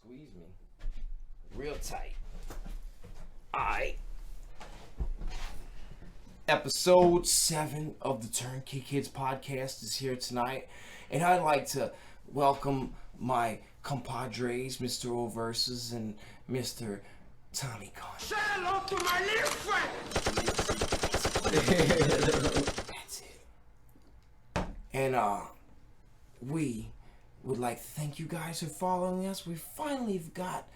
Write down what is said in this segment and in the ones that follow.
Squeeze me. Real tight. Alright. Episode 7 of the Turn Key Kidz podcast is here tonight. And I'd like to welcome my compadres, Mr. O.Verses and Mr. Tommy Khan. Say hello to my little friend. That's it. And we would like to thank you guys for following us. We finally got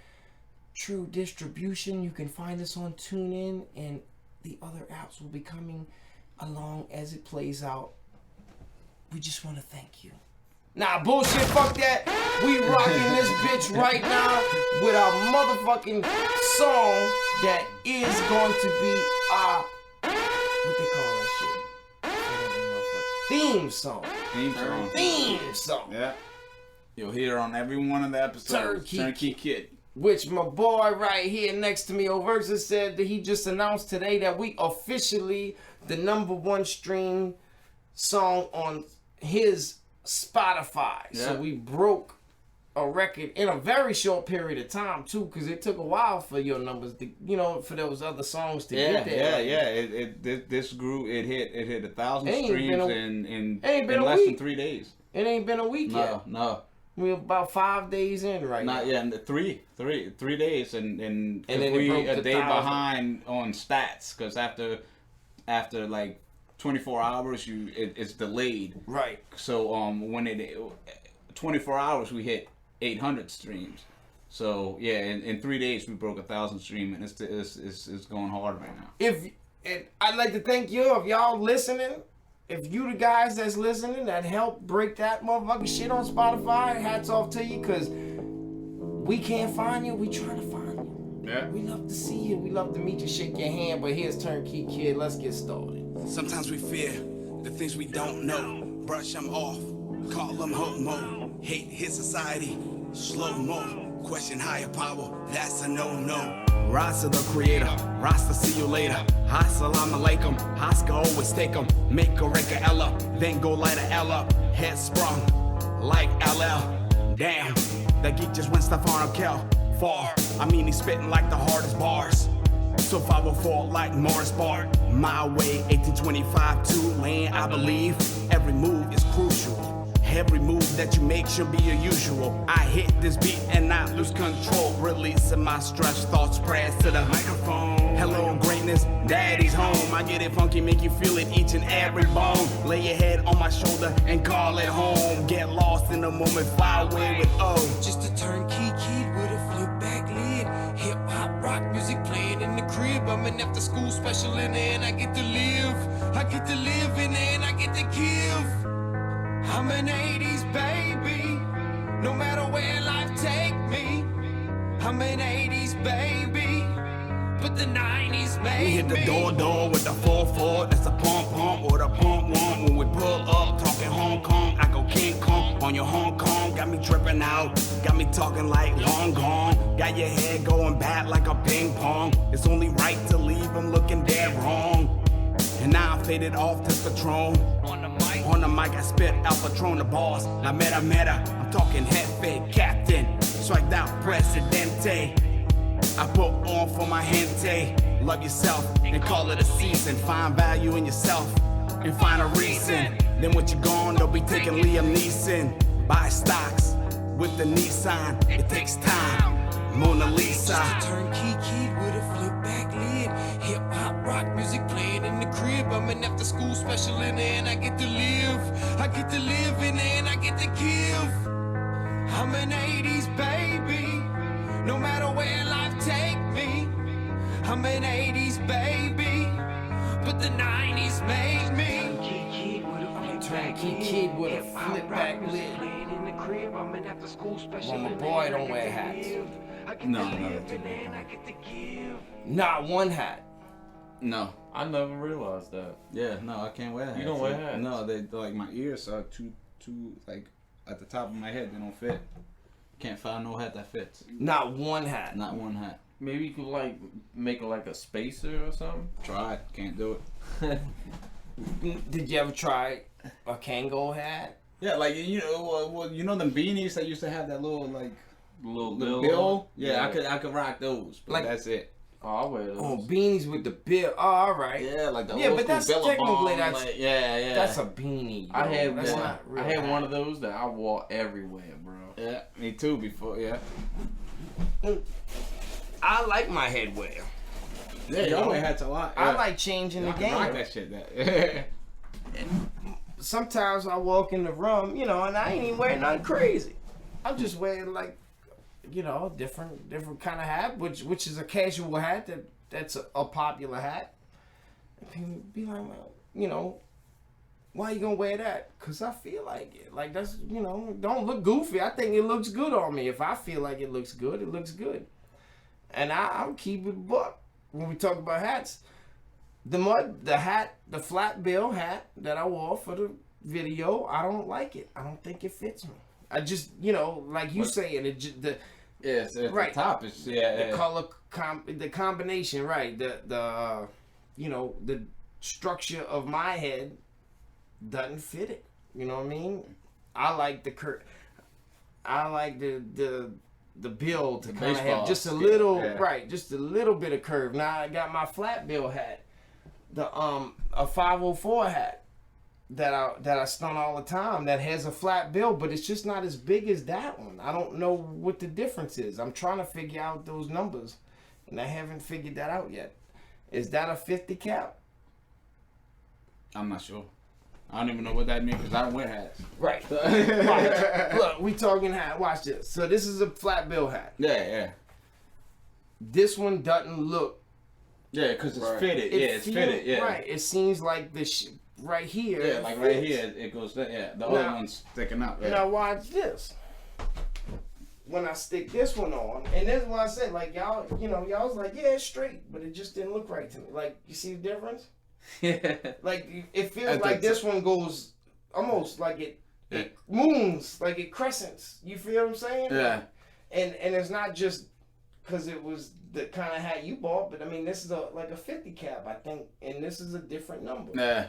true distribution. You can find us on TuneIn, and the other apps will be coming along as it plays out. We just want to thank you. Nah, bullshit, fuck that. We rocking this bitch right now with our motherfucking song that is going to be our, what they call that shit? Theme song. Theme song. Yeah. You'll hear on every one of the episodes. Turn Key Kid. Which my boy right here next to me, O.Verses, said that he just announced today that we officially the #1 stream song on his Spotify. Yeah. So we broke a record in a very short period of time too, because it took a while for your numbers to, for those other songs to get there. This grew. It hit 1,000 streams in less than 3 days. It ain't been a week yet. No. We're about 5 days in right now. Yeah, and three days, and then we broke a day 1,000. behind on stats, because after like 24 hours, it's delayed. Right. So when 24 hours, we hit 800 streams. So yeah, in 3 days we broke 1,000 streams, and it's going hard right now. And I'd like to thank you if y'all listening. If you the guys that's listening that helped break that motherfucking shit on Spotify, hats off to you, because we can't find you, we trying to find you. Yeah. We love to see you, we love to meet you, shake your hand, but here's Turn Key Kid, let's get started. Sometimes we fear the things we don't know. Brush them off, call them homo. Hate his society, slow-mo. Question higher power, that's a no-no. Rasta the creator, Rasta see you later. Assalamu alaikum, Haska always take 'em. Make a record L up, then go light a L up. Head sprung, like LL. Damn, that geek just went stuff on a kill. Far, I mean he's spitting like the hardest bars. So 504 like Morris Bart. My way, 1825 2-lane, I believe. Every move is crucial. Every move that you make should be your usual. I hit this beat and not lose control. Releasing my stress thoughts, prayers to the microphone. Hello greatness, daddy's home. I get it funky, make you feel it each and every bone. Lay your head on my shoulder and call it home. Get lost in the moment, fly away with O. Just a turnkey kid with a flip back lid. Hip hop rock music playing in the crib. I'm an after school special in there and I get to live. I get to live in there and I get to give. I'm an 80s baby, no matter where life take me. I'm an 80s baby, but the 90s made me. We hit the door with the 4-4, that's a pump or the pump one. When we pull up, talking Hong Kong, I go King Kong on your Hong Kong. Got me tripping out, got me talking like long gone. Got your head going bad like a ping pong. It's only right to leave them looking dead wrong. And now I faded off this Patron. On the mic, I spit Al Patron, the boss. La meta, I'm talking head captain. Striked out presidente. I put on for my gente. Love yourself and call it a season. Find value in yourself and find a reason. Then when you're gone, they'll be taking Liam Neeson. Buy stocks with the Nissan. It takes time. Mona Lisa. Just a turnkey kid with a flip back lid. Hip hop rock music playing in the crib. I'm an after school special in there and I get to live. I get to live in there and I get to give. I'm an 80s baby, no matter where life take me. I'm an 80s baby, but the 90s made me. Turnkey Kid with a flip back lid. Well, my boy don't wear hats. No. Not one hat. No. I never realized that. Yeah, no, I can't wear hats. You don't wear hats? No, they like my ears are too like at the top of my head. They don't fit. Can't find no hat that fits. Not one hat. Not one hat. Maybe you could like make like a spacer or something. Tried, can't do it. Did you ever try a Kango hat? Yeah, like you know them beanies that used to have that little like little bill. Yeah, I could rock those. But Like- that's it. Oh, I wear those. Oh, beanies with the bill. Oh, all right. Yeah, like the Yeah, old but that's school technically Billabong, that's like, yeah. that's a beanie. I Bro. had That's one. not real I had one hat. of those that I wore everywhere, bro. Yeah, me too. Before, yeah. I like my headwear. Yeah, y'all wear hats a lot. I yeah. like changing the I can rock game. that shit. That. Sometimes I walk in the room, and I ain't even wearing nothing crazy. I'm just wearing like, different kind of hat, which is a casual hat that's a popular hat. And people be like, well, why you gonna wear that? Cause I feel like it. Like that's, don't look goofy. I think it looks good on me. If I feel like it looks good, it looks good. And I'll keep it a buck when we talk about hats. The flat bill hat that I wore for the video, I don't like it. I don't think it fits me. I just, like you saying, Yes, at right. the top is the color, the combination, right? The structure of my head doesn't fit it. You know what I mean? I like I like the bill to kind of have just a little, just a little bit of curve. Now I got my flat bill hat, a 504 hat that I stun all the time that has a flat bill, but it's just not as big as that one. I don't know what the difference is. I'm trying to figure out those numbers, and I haven't figured that out yet. Is that a 50 cap? I'm not sure. I don't even know what that means because I don't wear hats. Right. Right. Look, we talking hat. Watch this. So this is a flat bill hat. Yeah. This one doesn't look. Yeah, because it's Right. fitted. It's fitted. Yeah. Right. It seems like this right here. Yeah, like right here, it goes. Yeah, the other one's sticking up. Yeah. Now watch this. When I stick this one on, and this is what I said, like y'all was like, yeah, it's straight, but it just didn't look right to me. Like, you see the difference? Yeah. Like, it feels like this one goes almost like it moons, like it crescents. You feel what I'm saying? Yeah. And it's not just because it was the kind of hat you bought, but I mean, this is like a 50 cap, I think, and this is a different number. Yeah.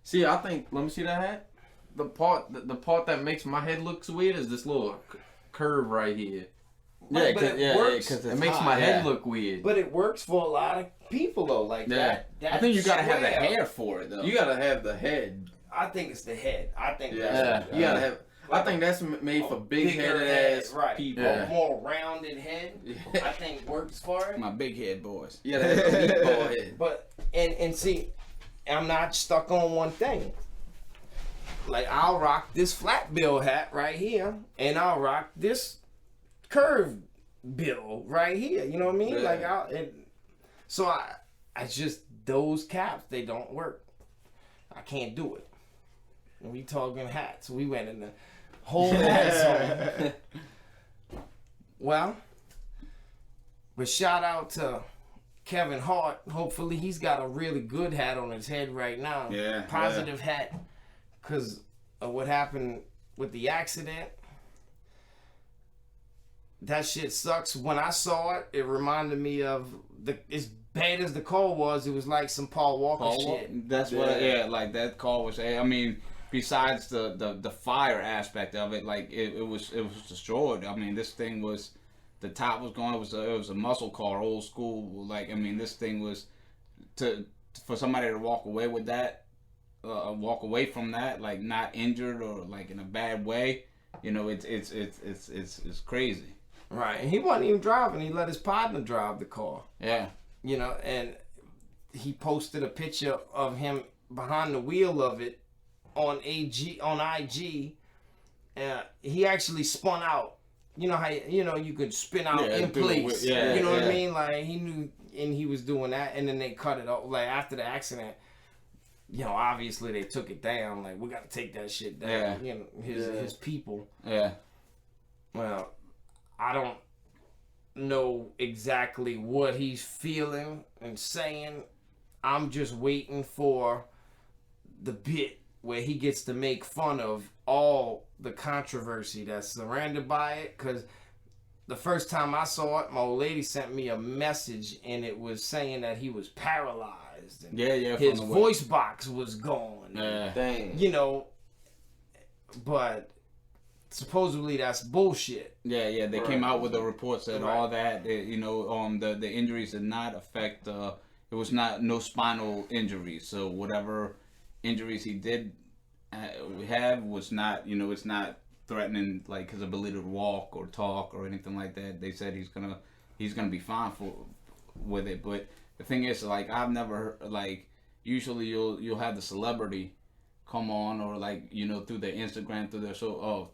See, I think. Let me see that hat. The part that makes my head look weird is this little curve right here. Right, but it works. It makes my head look weird. But it works for a lot of people though, like that. I think you gotta have the square. hair for it though. You gotta have the head. I think it's the head. I think Yeah, that's you gotta have. I think that's made for big-headed ass right. people. A more rounded head. Yeah. I think works for it. My big head boys. You gotta have a meatball head. But and see, I'm not stuck on one thing. Like, I'll rock this flat bill hat right here, and I'll rock this curved bill right here. You know what I mean? Yeah. Like, so I just, those caps, they don't work. I can't do it. And we talking hats. We went in the whole hat zone. Well, but shout out to Kevin Hart. Hopefully he's got a really good hat on his head right now. Yeah. Positive hat. Because of what happened with the accident. That shit sucks. When I saw it, it reminded me of as bad as the call was, it was like some Paul Walker shit. That's what. Yeah, like that call was. I mean, besides the fire aspect of it, like it was destroyed. I mean, this thing was, the top was gone. It was a muscle car, old school. Like, I mean, this thing was for somebody to walk away with that. Walk away from that, like not injured or like in a bad way, it's crazy. Right, and he wasn't even driving. He let his partner drive the car. Yeah. And he posted a picture of him behind the wheel of it on IG. He actually spun out. You know how you could spin out in place. You know what I mean? Like, he knew, and he was doing that, and then they cut it off. Like, after the accident. Obviously they took it down. Like, we got to take that shit down. Yeah. His people. Yeah. Well, I don't know exactly what he's feeling and saying. I'm just waiting for the bit where he gets to make fun of all the controversy that's surrounded by it. Because the first time I saw it, my old lady sent me a message, and it was saying that he was paralyzed. And his voice box was gone. Yeah. Dang. But supposedly that's bullshit. Yeah, they came out with a report said Right. all that, the injuries did not affect, it was no spinal injuries. So whatever injuries he did have was not, it's not threatening like his ability to walk or talk or anything like that. They said he's gonna be fine with it. But the thing is, like, I've never like, usually you'll have the celebrity come on, or like, through their Instagram, through their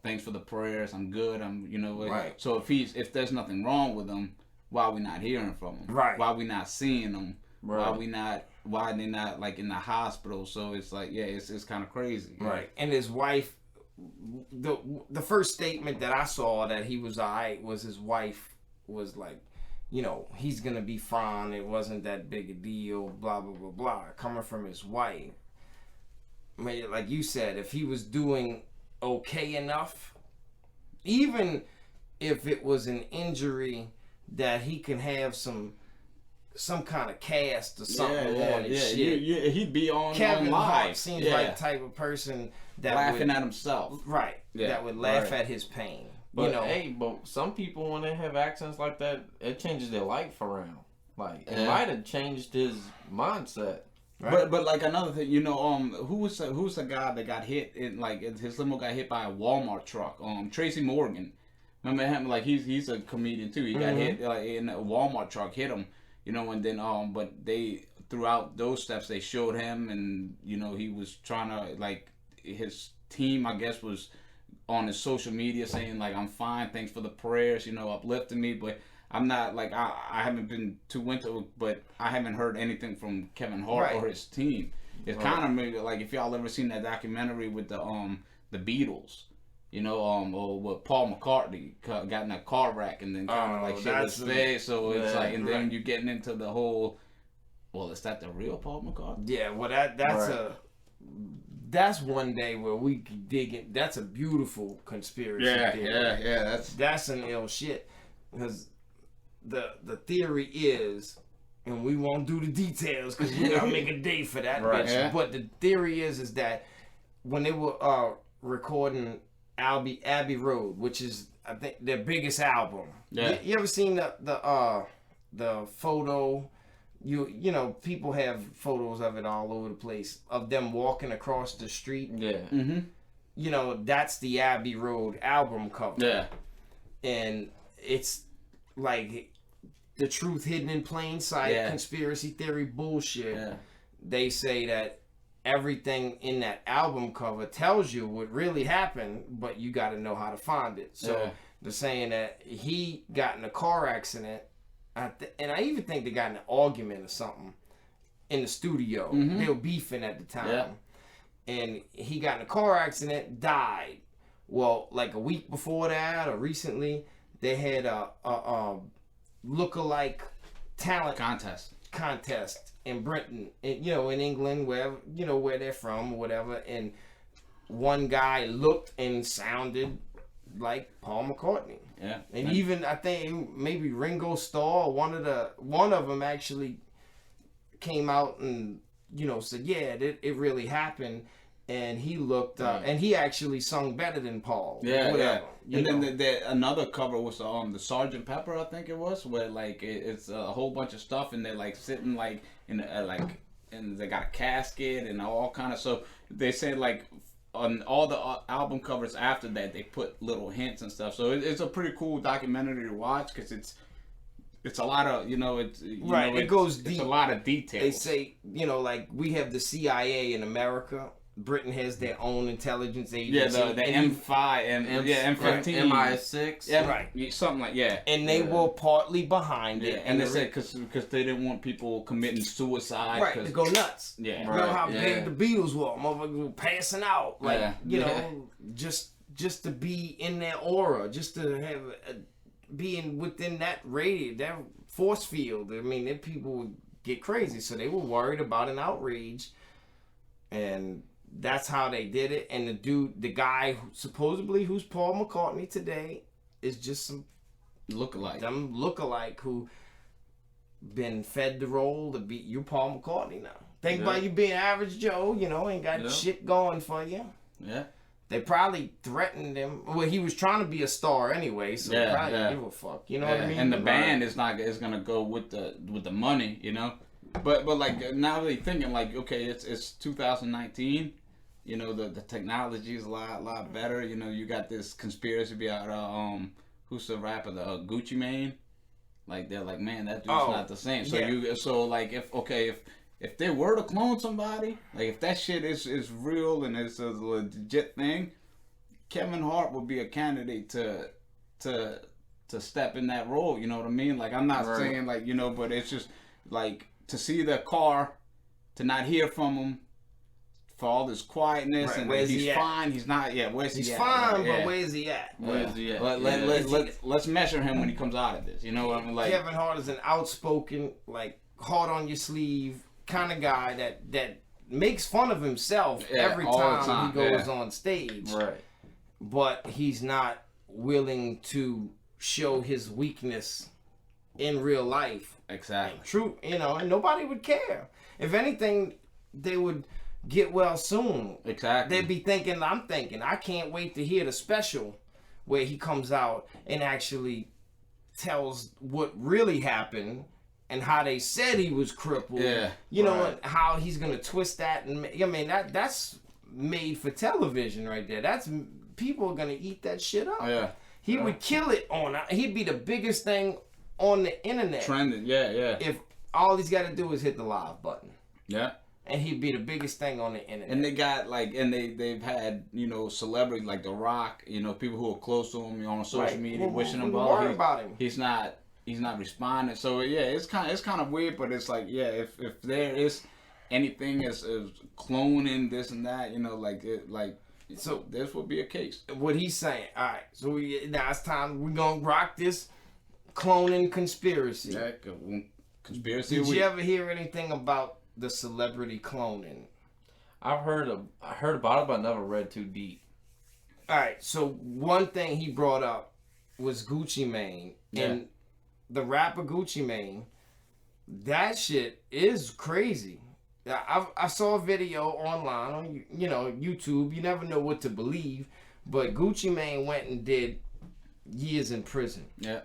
thanks for the prayers, I'm good, Right. So if there's nothing wrong with them, why are we not hearing from them? Right. Why are we not seeing them? Right. Why are they not like in the hospital? So it's like, yeah, it's kind of crazy. Right. And his wife, the first statement that I saw that he was alright was his wife was like, he's gonna be fine. It wasn't that big a deal. Blah blah blah blah. Coming from his wife. I mean, like you said, if he was doing okay enough, even if it was an injury that he can have some kind of cast or something on his shit. Yeah, he'd be on Kevin live. Hart seems like the type of person that laughing would, at himself. right? Yeah, that would laugh right. at his pain. But but some people, when they have accents like that, it changes their life around. Like it might have changed his mindset. Right. But like another thing, who's the guy that got hit in, like, his limo got hit by a Walmart truck? Tracy Morgan. Remember him? Like, he's a comedian too. He got hit like in a Walmart truck, hit him. And then but they, throughout those steps, they showed him, and he was trying to, like, his team, I guess, was on his social media saying like, I'm fine, thanks for the prayers, uplifting me. But I'm not, like, I haven't been too into it, but I haven't heard anything from Kevin Hart or his team. It's kind of maybe like, if y'all ever seen that documentary with the Beatles, or what Paul McCartney got in a car wreck and then kind of like shit was there. So it's like, and then you're getting into the whole, well, is that the real Paul McCartney? Yeah, well, that's one day where we can dig in. That's a beautiful conspiracy theory. Yeah. That's an ill shit, because the theory is, and we won't do the details because we gotta make a day for that. Right. Bitch. But the theory is that when they were recording Abbey Road, which is, I think, their biggest album. Yeah. You ever seen the photo? People have photos of it all over the place of them walking across the street. Yeah. Mm-hmm. That's the Abbey Road album cover. Yeah. And it's like the truth hidden in plain sight, conspiracy theory bullshit. Yeah. They say that everything in that album cover tells you what really happened, but you got to know how to find it. So they're saying that he got in a car accident, and I even think they got in an argument or something in the studio. Mm-hmm. They were beefing at the time. And he got in a car accident, died. Well, like a week before that or recently, they had a look-alike talent contest in Britain, in England, wherever, where they're from or whatever. And one guy looked and sounded like Paul McCartney. Yeah. And even, I think maybe Ringo Starr, one of them actually came out and said, yeah, it really happened. And he looked up, and he actually sung better than Paul. Yeah. And then another cover was the Sgt. Pepper, I think it was, where like it's a whole bunch of stuff, and they're like sitting like in and they got a casket and all kind of. So they said like on all the album covers after that, they put little hints and stuff. So it's a pretty cool documentary to watch, because it's a lot of, it goes deep. It's a lot of details. They say, like we have the CIA in America. Britain has their own intelligence agency. Yeah, the M5 and M15, MI6. Yeah, right. Something like And they were partly behind it. And they said because they didn't want people committing suicide. Right, to go nuts. Yeah, you know how big the Beatles were. Motherfuckers were passing out. Like, just to be in their aura, just to have being within that radius, that force field. I mean, then people would get crazy. So they were worried about an outrage. And that's how they did it. And the guy supposedly who's Paul McCartney today is just some lookalike who been fed the role to be you Paul McCartney now. Think about you being average Joe, ain't got shit going for you. Yeah. They probably threatened him. Well, he was trying to be a star anyway, so they probably didn't give a fuck. You know what I mean? And the band is gonna go with the money, you know. But like now they thinking like, okay, it's 2019. You know, the technology is a lot better. You know, you got this conspiracy about who's the rapper, the Gucci Mane. Like they're like, man, that dude's not the same. So like if they were to clone somebody, like if that shit is real and it's a legit thing, Kevin Hart would be a candidate to step in that role. You know what I mean? Like I'm not saying like, you know, but it's just like to see the car, to not hear from him. For all this quietness and he's fine, he's not. Yeah, where's he at? He's fine, but where's he at? Where's he at? Let's measure him when he comes out of this. You know what I mean? Like Kevin Hart is an outspoken, like hard on your sleeve kind of guy that makes fun of himself every time he goes on stage. Right. But he's not willing to show his weakness in real life. Exactly. True, you know, and nobody would care. If anything, they would get well soon. Exactly. They'd be thinking, I can't wait to hear the special where he comes out and actually tells what really happened and how they said he was crippled. Yeah. You know, and how he's going to twist that. And I mean, that's made for television right there. That's people are going to eat that shit up. Yeah. He would kill it he'd be the biggest thing on the internet. Trending, yeah. If all he's got to do is hit the live button. Yeah. And he'd be the biggest thing on the internet. And they got like, and they've had, you know, celebrities like The Rock, you know, people who are close to him, you know, on social media, wishing him well. About him. He's not responding. So yeah, it's kind of weird, but it's like, yeah, if there is anything as cloning this and that, you know, so this would be a case. What he's saying. All right, so now it's time. We're gonna rock this cloning conspiracy. Yeah, conspiracy. Did you ever hear anything about the celebrity cloning? I heard about it, but I never read too deep. All right, so one thing he brought up was Gucci Mane, and the rapper Gucci Mane. That shit is crazy. I saw a video online on YouTube. You never know what to believe, but Gucci Mane went and did years in prison. Yeah.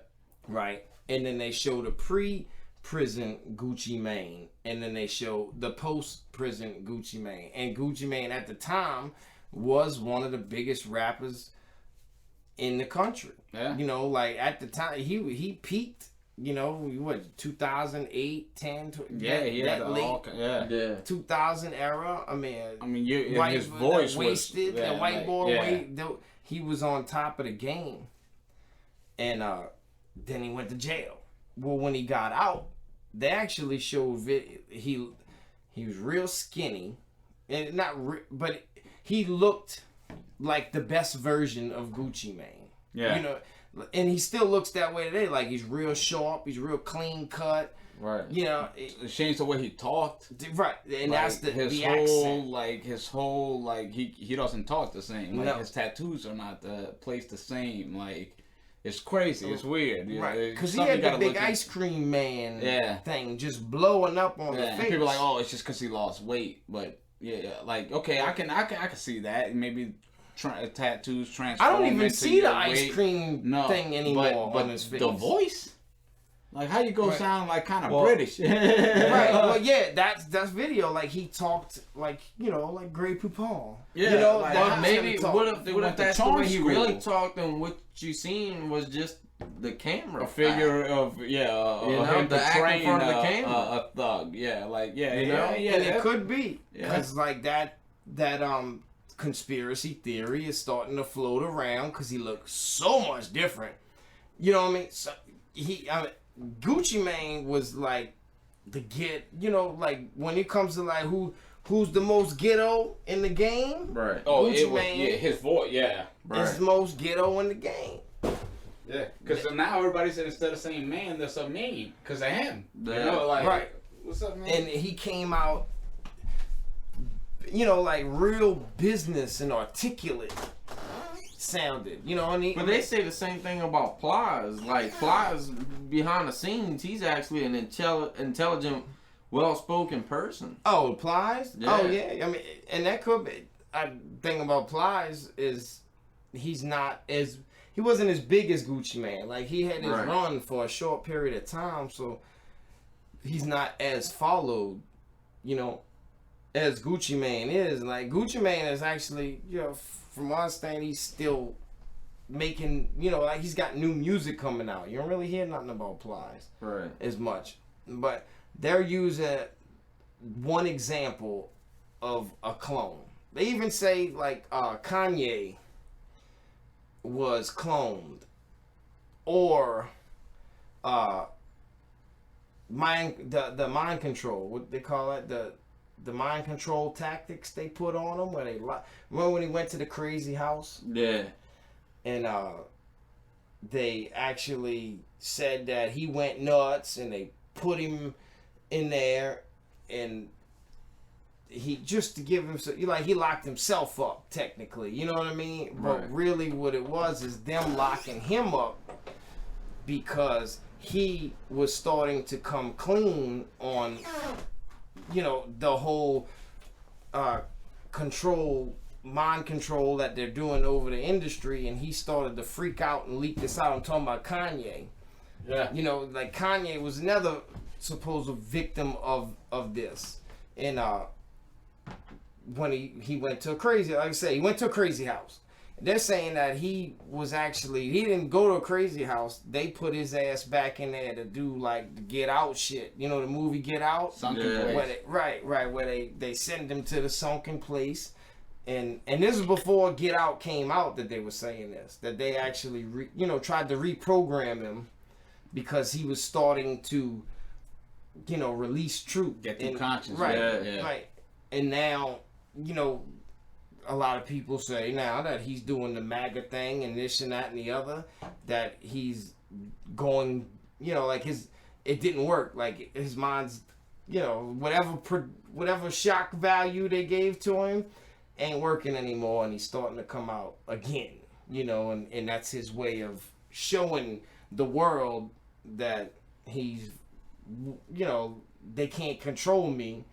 Right, and then they showed a pre-prison Gucci Mane, and then they showed the post-prison Gucci Mane. And Gucci Mane at the time was one of the biggest rappers in the country. Yeah. You know, like at the time he peaked. You know, what 2008, 10, that late 2000 era. I mean, his voice wasted. Was, the white boy, he was on top of the game, and then he went to jail. Well, when he got out, they actually showed he was real skinny, and but he looked like the best version of Gucci Mane. Yeah, you know. And he still looks that way today. Like he's real sharp. He's real clean cut. Right. You know. It changed the way he talked. Right. And like that's his whole accent. His whole he doesn't talk the same. Like his tattoos are not placed the same. Like it's crazy. It's weird. Right. Because he had the big ice cream man thing just blowing up on the face. And people are like, oh, it's just because he lost weight. But like okay, I can see that. Maybe tattoos transform. I don't even see the ice cream thing anymore on his face. The voice, like how you go sound like kind of British. Right. Well, yeah, that's video. Like he talked like like Grey Poupon. Yeah. You know, like, maybe what if that's the way he really talked, and what you seen was just the camera, a figure of him the acting in front of the camera, a thug. Yeah, like and it could be because like that conspiracy theory is starting to float around because he looks so much different. You know what I mean? So Gucci Mane was like like when it comes to like who's the most ghetto in the game? Right. Oh, Gucci Mane, his voice, is the most ghetto in the game. Yeah, because now everybody said instead of saying man, they're saying Mane because of him. You know, like right. What's up, man? And he came out. Like real business and articulate sounded, But they say the same thing about Plies. Like Plies, behind the scenes, he's actually an intelligent, well-spoken person. Oh, Plies? Yeah. Oh, yeah. I mean, and that could be. thing about Plies is he wasn't as big as Gucci Mane. Like he had his run for a short period of time, so he's not as followed, as Gucci Mane is. Like Gucci Mane is actually, from what I understand, he's still making, like he's got new music coming out. You don't really hear nothing about Plies as much, but they're using one example of a clone. They even say like Kanye was cloned, or the mind control, what they call it, the mind control tactics they put on him, where they remember when he went to the crazy house? Yeah. And they actually said that he went nuts, and they put in there, and he, just to give him, he locked himself up technically, you know what I mean? But really what it was is them locking him up because he was starting to come clean on, the whole mind control that they're doing over the industry, and he started to freak out and leak this out. I'm talking about Kanye. Yeah. Like Kanye was another supposed victim of this. And when he went to a crazy, like I said, he went to a crazy house. They're saying that he didn't go to a crazy house. They put his ass back in there to do like the Get Out shit. The movie Get Out? Sunken place. Where they send him to the sunken place. And this is before Get Out came out that they were saying this. That they actually, tried to reprogram him because he was starting to, release truth. Get through conscience. Right. And now, a lot of people say now that he's doing the MAGA thing and this and that and the other, that he's going, it didn't work. Like his mind's, whatever shock value they gave to him ain't working anymore, and he's starting to come out again, and that's his way of showing the world that he's, they can't control me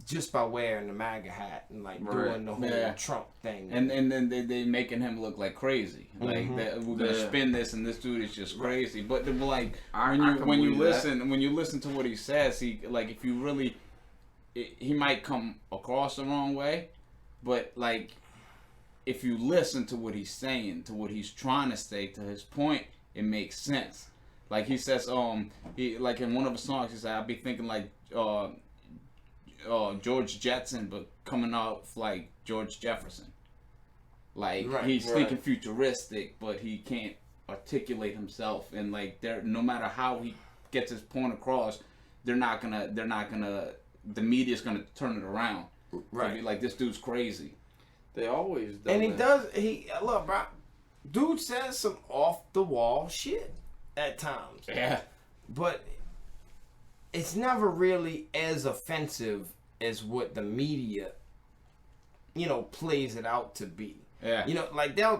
just by wearing the MAGA hat and doing the whole Trump thing. And then they making him look like crazy. Like that we're gonna spin this, and this dude is just crazy. But when you listen to what he says, if you really, he might come across the wrong way, but if you listen to what he's saying, to what he's trying to say, to his point, it makes sense. Like he says, he in one of his songs, he said, "I'll be thinking like George Jetson, but coming off like George Jefferson. He's thinking futuristic, but he can't articulate himself, and no matter how he gets his point across, the media's gonna turn it around. Right. Be like, this dude's crazy. They always do. And look, bro, dude says some off the wall shit at times. Yeah. But it's never really as offensive as what the media, plays it out to be. Yeah.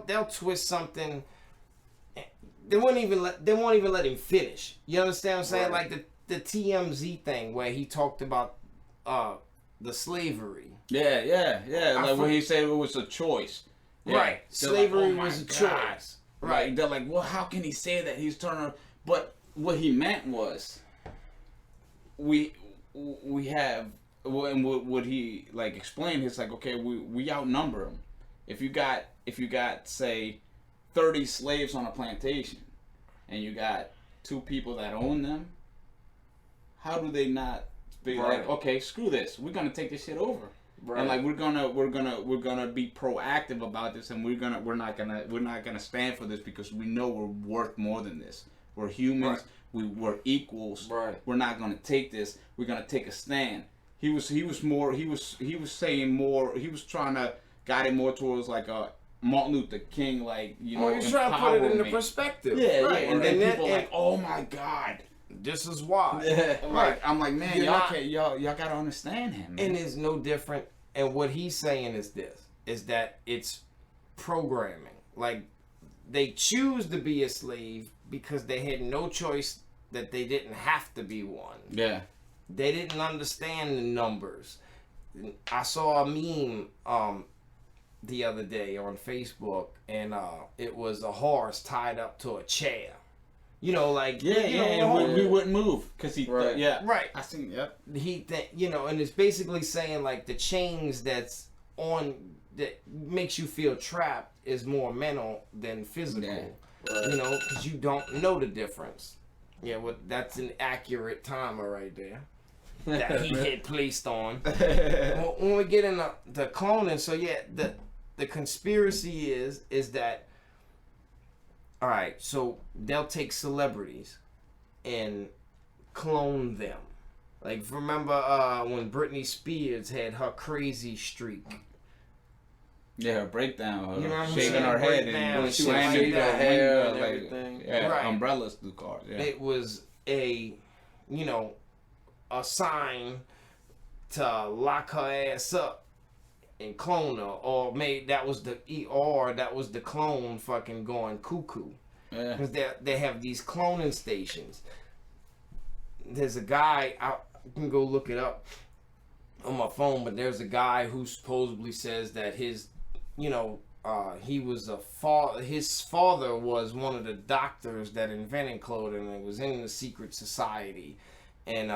They'll twist something. They won't even let him finish. You understand what I'm saying? Right. Like the TMZ thing where he talked about the slavery. Yeah. When he said it was a choice. Yeah. Right. Slavery was a choice. Right. They're like, well, how can he say that? He's turning. But what he meant was, we have, and what he explained, he's like, okay, we outnumber them. If you got say 30 slaves on a plantation, and you got 2 people that own them, how do they not be like, okay, screw this, we're gonna take this shit over, and we're gonna be proactive about this, and we're not gonna stand for this because we know we're worth more than this. We're humans. We're equals. Right. We're not gonna take this. We're gonna take a stand. He was saying more. He was trying to guide it more towards like a Martin Luther King, he's trying to put it into perspective. Yeah. And then people are like, oh my God, this is why. Yeah. I'm like, man, y'all gotta understand him. Man. And it's no different. And what he's saying is that it's programming. They choose to be a slave because they had no choice, that they didn't have to be one. Yeah. They didn't understand the numbers. I saw a meme the other day on Facebook, and it was a horse tied up to a chair. You know, like and we wouldn't move because he Right. Right. I seen and it's basically saying like the chains that's on that makes you feel trapped is more mental than physical. Right. You know, because you don't know the difference. Yeah, well, that's an accurate timer right there that he had placed on. Well, when we get into the cloning, so yeah, the conspiracy is that, all right, so they'll take celebrities and clone them. Like, remember when Britney Spears had her crazy streak? Yeah, her breakdown, her You know what I'm shaking saying? her head Breakdown, and When she shit was like shaking her that. hair and like, everything. Yeah, Right. umbrellas through cars. Yeah. It was a sign to lock her ass up and clone her, or maybe that was the clone fucking going cuckoo. Yeah. Because they have these cloning stations. There's a guy, I can go look it up on my phone, but there's a guy who supposedly says that his his father was one of the doctors that invented clothing and was in the secret society, and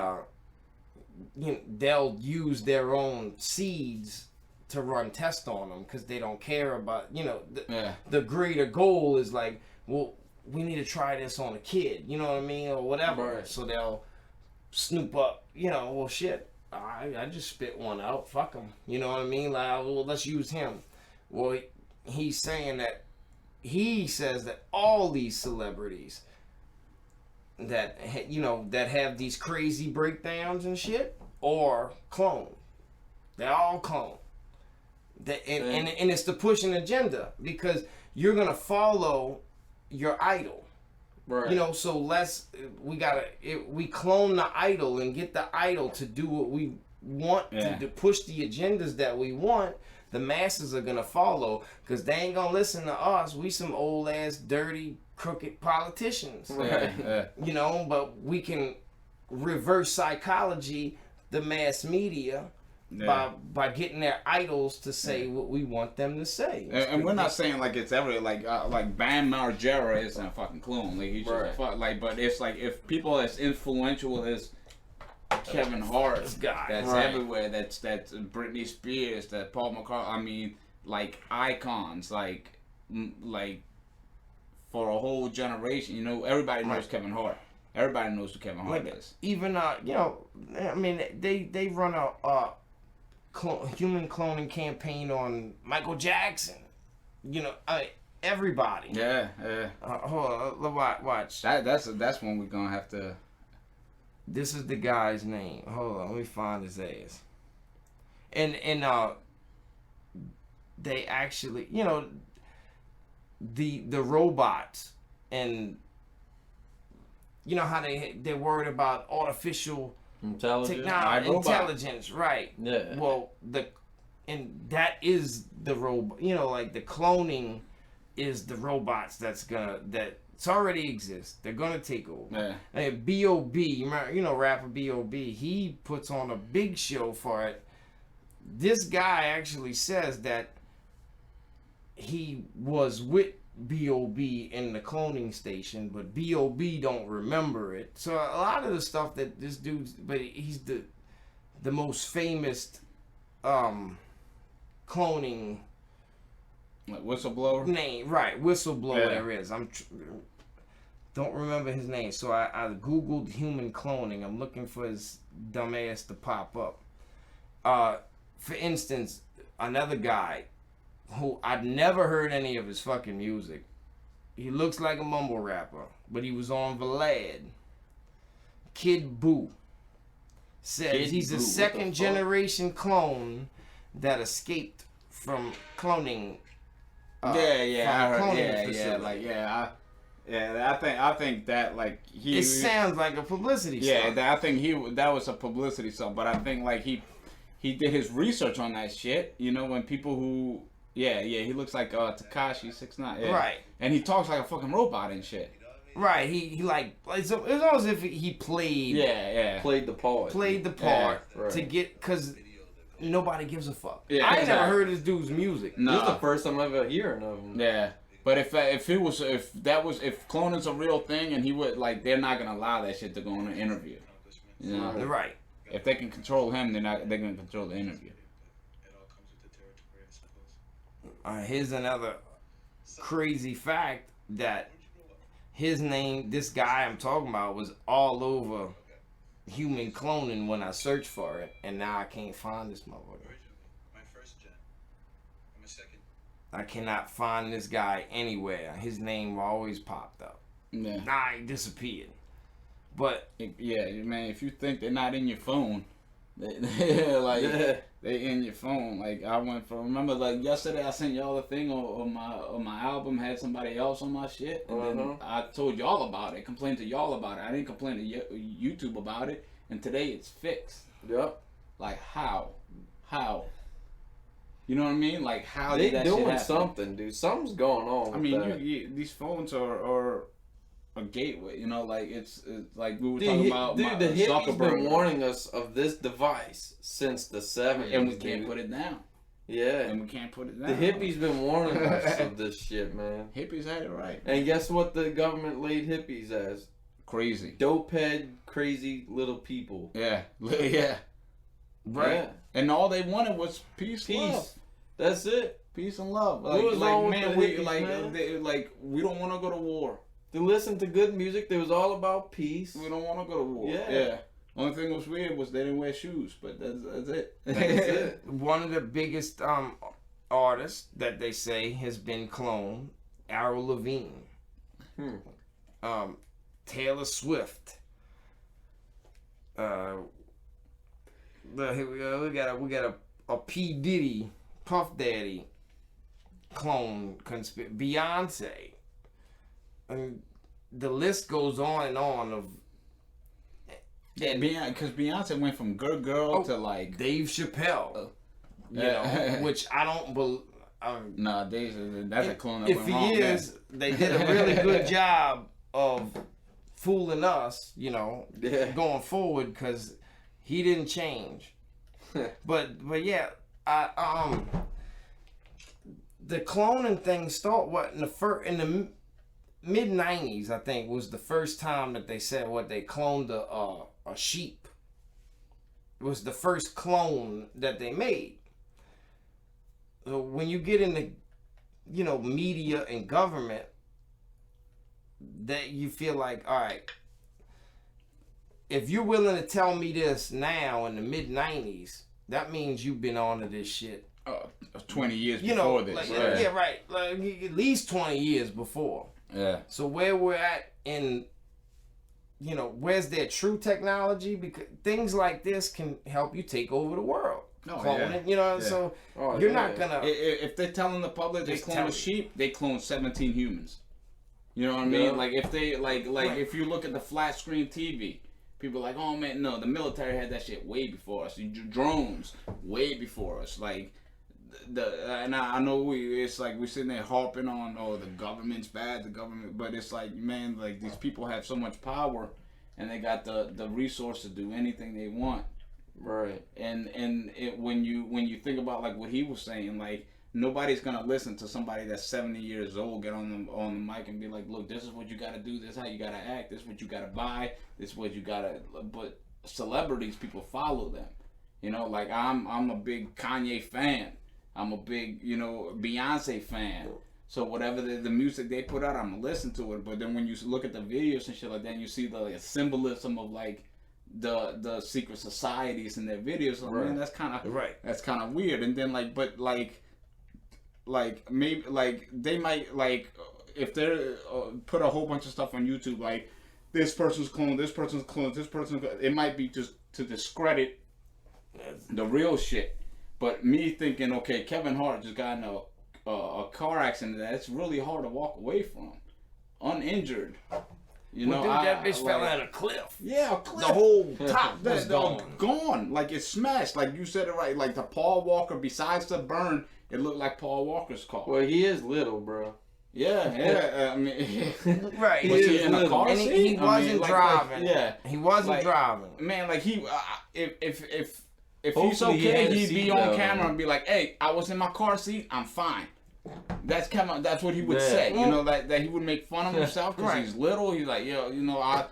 they'll use their own seeds to run tests on them because they don't care about the greater goal is like, well, we need to try this on a kid, you know what I mean, or whatever. Right. So they'll snoop up, well, shit, I just spit one out, fuck him, you know what I mean, like, well, let's use him. Well, he's saying that he says that all these celebrities that have these crazy breakdowns and shit are cloned. They're all cloned. And it's to push an agenda because you're gonna follow your idol. Right. So we clone the idol and get the idol to do what we want to push the agendas that we want. The masses are gonna follow because they ain't gonna listen to us. We some old ass, dirty, crooked politicians. Right. But we can reverse psychology, the mass media, by getting their idols to say what we want them to say. And we're not saying like it's ever like Bam Margera isn't a fucking clone. Like he's just but it's like if people as influential as Kevin Hart, that's everywhere. That's Britney Spears, that Paul McCartney. I mean, like icons, like for a whole generation. Everybody knows Kevin Hart. Everybody knows who Kevin Hart is. Even I mean, they run a human cloning campaign on Michael Jackson. Everybody. Yeah. Hold on, watch. That's when we're gonna have to. This is the guy's name. Hold on, let me find his ass. And they actually, the robots, and how they're worried about artificial intelligence, right? Yeah. Well, that is the robot. Like the cloning is the robots it's already exists. They're gonna take over. Yeah. And B.O.B., rapper B.O.B., he puts on a big show for it. This guy actually says that he was with B.O.B. in the cloning station, but B.O.B. don't remember it. So a lot of the stuff that this dude's, but he's the most famous cloning whistleblower name, right? Whistleblower there is. Don't remember his name, so I googled human cloning. I'm looking for his dumb ass to pop up. For instance, another guy who I'd never heard any of his fucking music. He looks like a mumble rapper, but he was on Vlad. Kid Boo says he's a second generation clone that escaped from cloning. I think that like he. It sounds like a publicity stunt. I think that was a publicity stunt, but I think like he did his research on that shit. When people who he looks like Tekashi 6ix9ine, right, and he talks like a fucking robot and shit. Right, he like it's almost as if he played played the part to get, because nobody gives a fuck. Yeah, I ain't never exactly. heard this dude's music. No. This is the first time I'm ever hearing of him. Yeah. But if cloning's a real thing and he would like, they're not gonna allow that shit to go on an interview. You know? Right. If they can control him, they're gonna control the interview. Here's another crazy fact that his name, this guy I'm talking about, was all over human cloning when I searched for it, and now I can't find this motherfucker. I cannot find this guy anywhere. His name always popped up. Yeah. Nah, he disappeared. But Yeah, man. If you think they're not in your phone, they in your phone. Like I went from, remember like yesterday I sent y'all a thing on my album, had somebody else on my shit, and then I told y'all about it, complained to y'all about it. I didn't complain to YouTube about it, and today it's fixed. Yep. Like how? You know what I mean? Like how They did that shit doing happen? something, dude. Something's going on. I mean, these phones are a gateway. You know, like it's like we were talking about. The hippies been Zuckerberg, warning us of this device since the 70s, and we can't put it down. Yeah, And we can't put it down. the hippies been warning us of this shit, man. Hippies had it right. And guess what? The government laid hippies as Crazy. dopehead, crazy little people. Yeah. Yeah. right. Yeah. And all they wanted was peace, love. That's it. Peace and love. What was wrong with the hippies, man? We don't want to go to war. They listened to good music. They was all about peace. We don't want to go to war. Yeah. Only thing that was weird was they didn't wear shoes, but that's it. That's it. One of the biggest artists that they say has been cloned, Avril Lavigne, Taylor Swift. Here we go. We got a P Diddy, Puff Daddy clone Beyonce. And the list goes on and on of. Yeah, because Beyonce went from good girl to like Dave Chappelle, you know, which I don't believe. Nah, that's a clone that If went he wrong. is, they did a really good job of fooling us, you know, going forward because he didn't change. but yeah, the cloning thing started in the mid '90s. I think was the first time that they said they cloned a sheep. It was the first clone that they made. So when you get into, you know, media and government, that you feel like, all right, if you're willing to tell me this now in the mid '90s, that means you've been on to this shit. 20 years You know, before this. like, right. yeah, right, like at least 20 years before. Yeah. So where we're at in, you know, where's their true technology? Because things like this can help you take over the world. Cloning, you know, so you're not gonna. If they're telling the public they clone a sheep, they clone 17 humans. You know what I mean? Yeah. Like if they if you look at the flat screen TV, people are like, oh man, no, the military had that shit way before us. Drones way before us. Like and I know it's like we're sitting there harping on, oh, the government's bad, the government, but it's like, man, like these people have so much power, and they got the resource to do anything they want. Right. And when you think about like what he was saying, like nobody's gonna listen to somebody that's 70 years old get on the mic and be like, look, this is what you gotta do, this is how you gotta act, this is what you gotta buy, this is what you gotta. But celebrities, people follow them. You know, like I'm a big Kanye fan. I'm a big, you know, Beyonce fan. So whatever the music they put out, I'm gonna listen to it. But then when you look at the videos and shit like that, and you see the symbolism of like the secret societies in their videos. Like, man, that's kind of That's kind of weird. And then maybe they might if they're put a whole bunch of stuff on YouTube, like this person's clone, this person's clone, this person's clone. It might be just to discredit the real shit. But me thinking, okay, Kevin Hart just got in a car accident that's really hard to walk away from, uninjured. You know, dude, that bitch fell out a cliff. Yeah, a cliff. The whole top was gone. Like it smashed. Like you said it right. Like the Paul Walker. Besides the burn, it looked like Paul Walker's car. Well, he is little, bro. Yeah. I mean, right. Was he in a car and seat? he wasn't driving. Yeah, he wasn't driving. Man, like he, if if he's Hopefully he okay, had a he'd be seat, on though. camera and be like, "Hey, I was in my car seat. I'm fine." That's Kevin. That's what he would Yeah. say. You know that he would make fun of himself because Right. he's little. He's like, "Yo, you know, I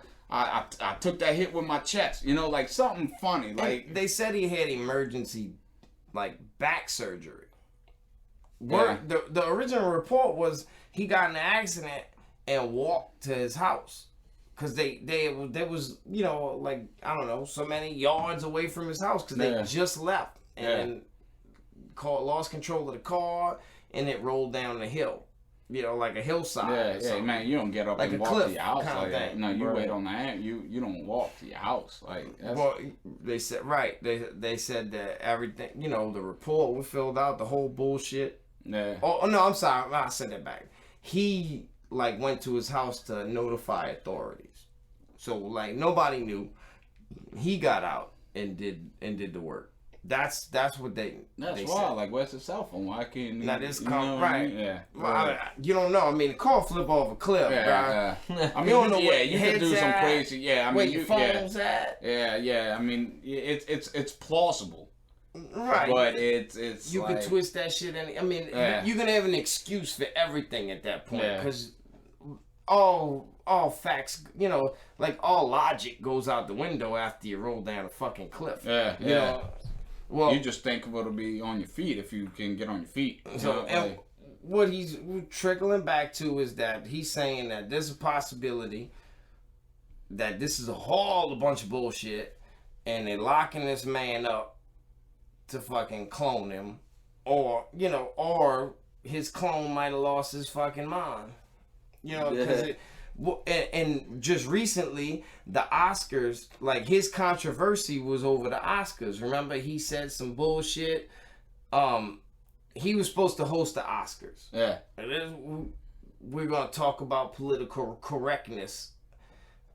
took that hit with my chest." You know, like something funny. Like they said he had emergency, like, back surgery. Yeah. The original report was he got in an accident and walked to his house. Cause they was, you know, like, I don't know, so many yards away from his house because they Yeah. just left and Yeah. lost control of the car and it rolled down the hill, you know, like a hillside. yeah, or yeah, something. man, you don't get up Like and a walk cliff to your house kinda like that. thing. No, you Right. wait on that. You don't walk to your house like. That's, Well, they said They said that everything, you know, the report was filled out, the whole bullshit. yeah. Oh no, I'm sorry, I said that back. He like went to his house to notify authorities, so like nobody knew. He got out and did the work. That's what they. That's they wild. said. Like, where's the cell phone? Why can't Now you this know come what I right. mean? Yeah. Well, you don't know. I mean, the car flip off a cliff, Yeah, bro. yeah. I mean, You don't know yeah, where you your could do head's some at, crazy. Yeah, I where mean, your you, phone's at. yeah. I mean, it's plausible, Right. but it's You like, could twist that shit. I mean, Yeah. you can have an excuse for everything at that point Yeah. because all facts, you know, like all logic goes out the window after you roll down a fucking cliff. Yeah, You yeah. know? Well, You just think what'll be on your feet if you can get on your feet. You so know, and like, what he's trickling back to is that he's saying that there's a possibility that this is a bunch of bullshit, and they're locking this man up to fucking clone him, or you know, or his clone might have lost his fucking mind. You know, because and just recently the Oscars, like his controversy was over the Oscars. Remember, he said some bullshit. He was supposed to host the Oscars. yeah, We're gonna talk about political correctness,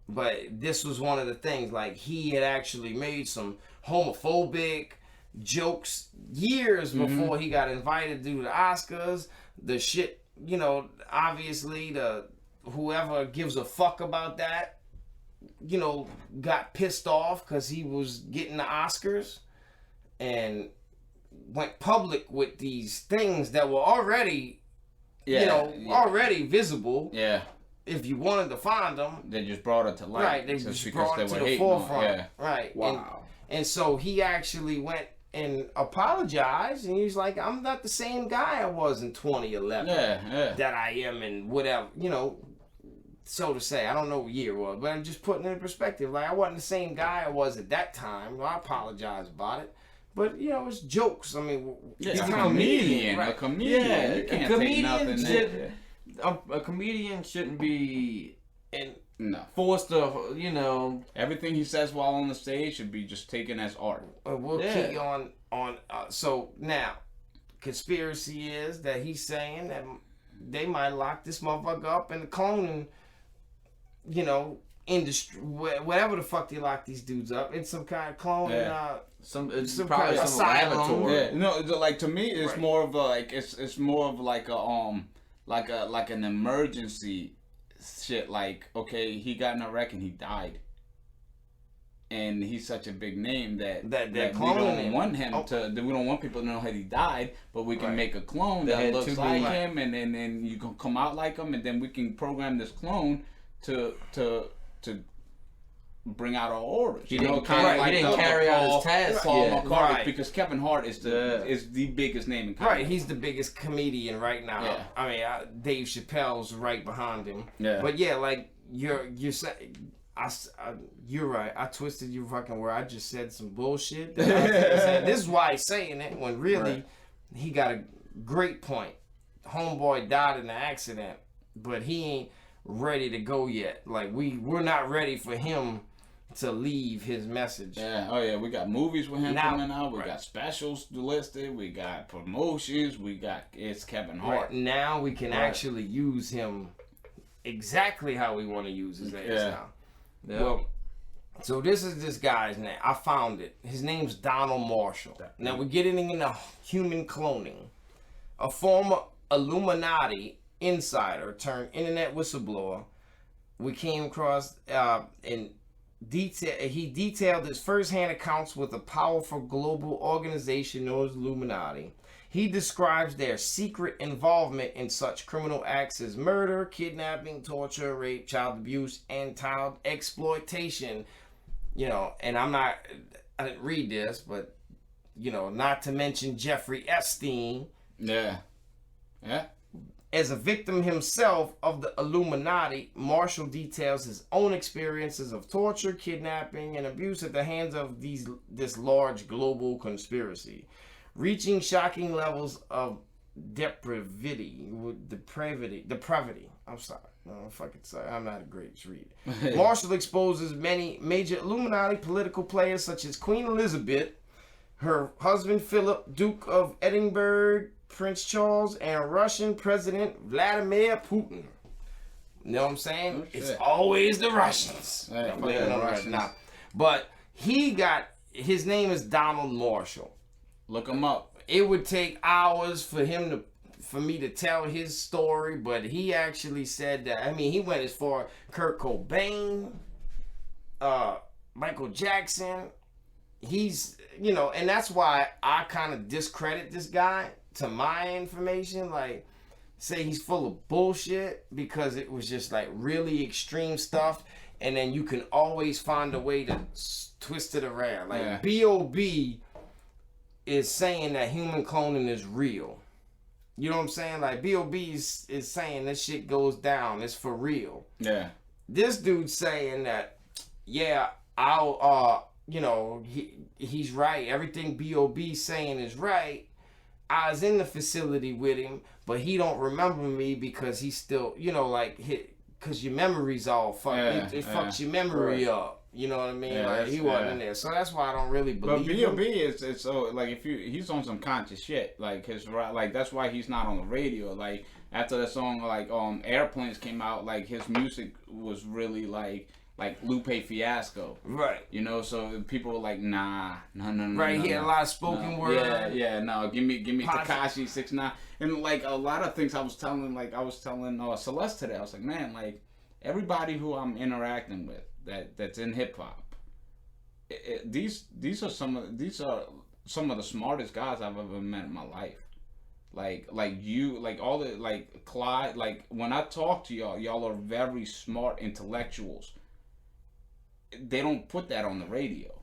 but this was one of the things. Like he had actually made some homophobic jokes years before he got invited to do the Oscars. The shit, you know, obviously the whoever gives a fuck about that, you know, got pissed off because he was getting the Oscars and went public with these things that were already, yeah, you know, yeah. already visible. Yeah, If you wanted to find them, they just brought it to light. right? They just brought it to the forefront, Yeah. right? Wow. And so he actually went and apologized, and he's like, "I'm not the same guy I was in 2011 Yeah. that I am in whatever, you know." So to say, I don't know what year it was, but I'm just putting it in perspective. Like I wasn't the same guy I was at that time. Well, I apologize about it, but you know, it's jokes. I mean, Yeah, he's a comedian. right? A comedian. Yeah, you a can't comedian take nothing. should- a comedian shouldn't be And No. forced to, you know. Everything he says while on the stage should be just taken as art. we'll Yeah. keep on. So now, conspiracy is that he's saying that they might lock this motherfucker up in the cloning, you know, industry, whatever the fuck they lock these dudes up in some kind of cloning. Yeah. It's Some probably kind of some asylum. laboratory. Yeah, no, like to me, it's Right. more of a like it's more of like a like an emergency shit. Like, okay, he got in a wreck and he died, and he's such a big name that That we cloning don't him. want him Oh. to. We don't want people to know that he died, but we can Right. make a clone They that had looks too like many- him, and then you can come out like him, and then we can program this clone to bring out our orders. He You know, didn't kinda carry- like he didn't the carry out his Paul- task Paul yet. McCartney, Right. because Kevin Hart is the biggest name in comedy. Right, he's the biggest comedian right now. Yeah. I mean, Dave Chappelle's right behind him. Yeah. But yeah, like you're saying, you're right. I twisted your fucking word. I just said some bullshit. That I was gonna say. This is why he's saying it when really Right. he got a great point. Homeboy died in an accident, but he ain't ready to go yet. Like we're not ready for him to leave his message. Yeah, oh yeah, we got movies with him Now- coming out. We right. got specials listed. We got promotions. It's Kevin Right Hart. now we can Right. actually use him exactly how we want to use his ass Yeah. now. Yeah. Well, so this is this guy's name. I found it. His name's Donald Marshall. Now we're getting into human cloning. A former Illuminati insider turned internet whistleblower. We came across in he detailed his first-hand accounts with a powerful global organization known as Illuminati. He describes their secret involvement in such criminal acts as murder, kidnapping, torture, rape, child abuse, and child exploitation. You know, and I didn't read this, but, you know, not to mention Jeffrey Epstein. Yeah. Yeah. As a victim himself of the Illuminati, Marshall details his own experiences of torture, kidnapping, and abuse at the hands of this large global conspiracy, reaching shocking levels of depravity. I'm sorry. No, fucking sorry. I'm not a great reader. Marshall exposes many major Illuminati political players such as Queen Elizabeth, her husband Philip, Duke of Edinburgh, Prince Charles, and Russian President Vladimir Putin. You know what I'm saying? Oh, it's always the Russians. Russians. But his name is Donald Marshall. Look him up. It would take hours for me to tell his story, but he actually said that. I mean, he went as far Kurt Cobain, Michael Jackson. He's, you know, and that's why I kind of discredit this guy. To my information, like, say he's full of bullshit because it was just like really extreme stuff, and then you can always find a way to twist it around. Like B.O.B. is saying that human cloning is real. You know what I'm saying? Like B.O.B. is saying this shit goes down. It's for real. Yeah. This dude's saying that, yeah, I'll you know, he's right. Everything B.O.B. saying is right. I was in the facility with him, but he don't remember me because he's still, you know, like, because your memory's all fucked. It fucks your memory up. You know what I mean? Yeah, like, he wasn't in there. So that's why I don't really believe But B.O.B. him. is so, like, he's on some conscious shit. Like, that's why he's not on the radio. Like, after the song, like, Airplanes came out, like, his music was really, like Lupe Fiasco. Right. You know, so people were like, no. Right, he had a lot of spoken word. Yeah, no, give me Tekashi 6ix9ine. And like a lot of things I was telling Celeste today, I was like, man, like everybody who I'm interacting with that's in hip hop, these are some of the smartest guys I've ever met in my life. Like you, like all the, like Clyde, like when I talk to y'all are very smart intellectuals. They don't put that on the radio.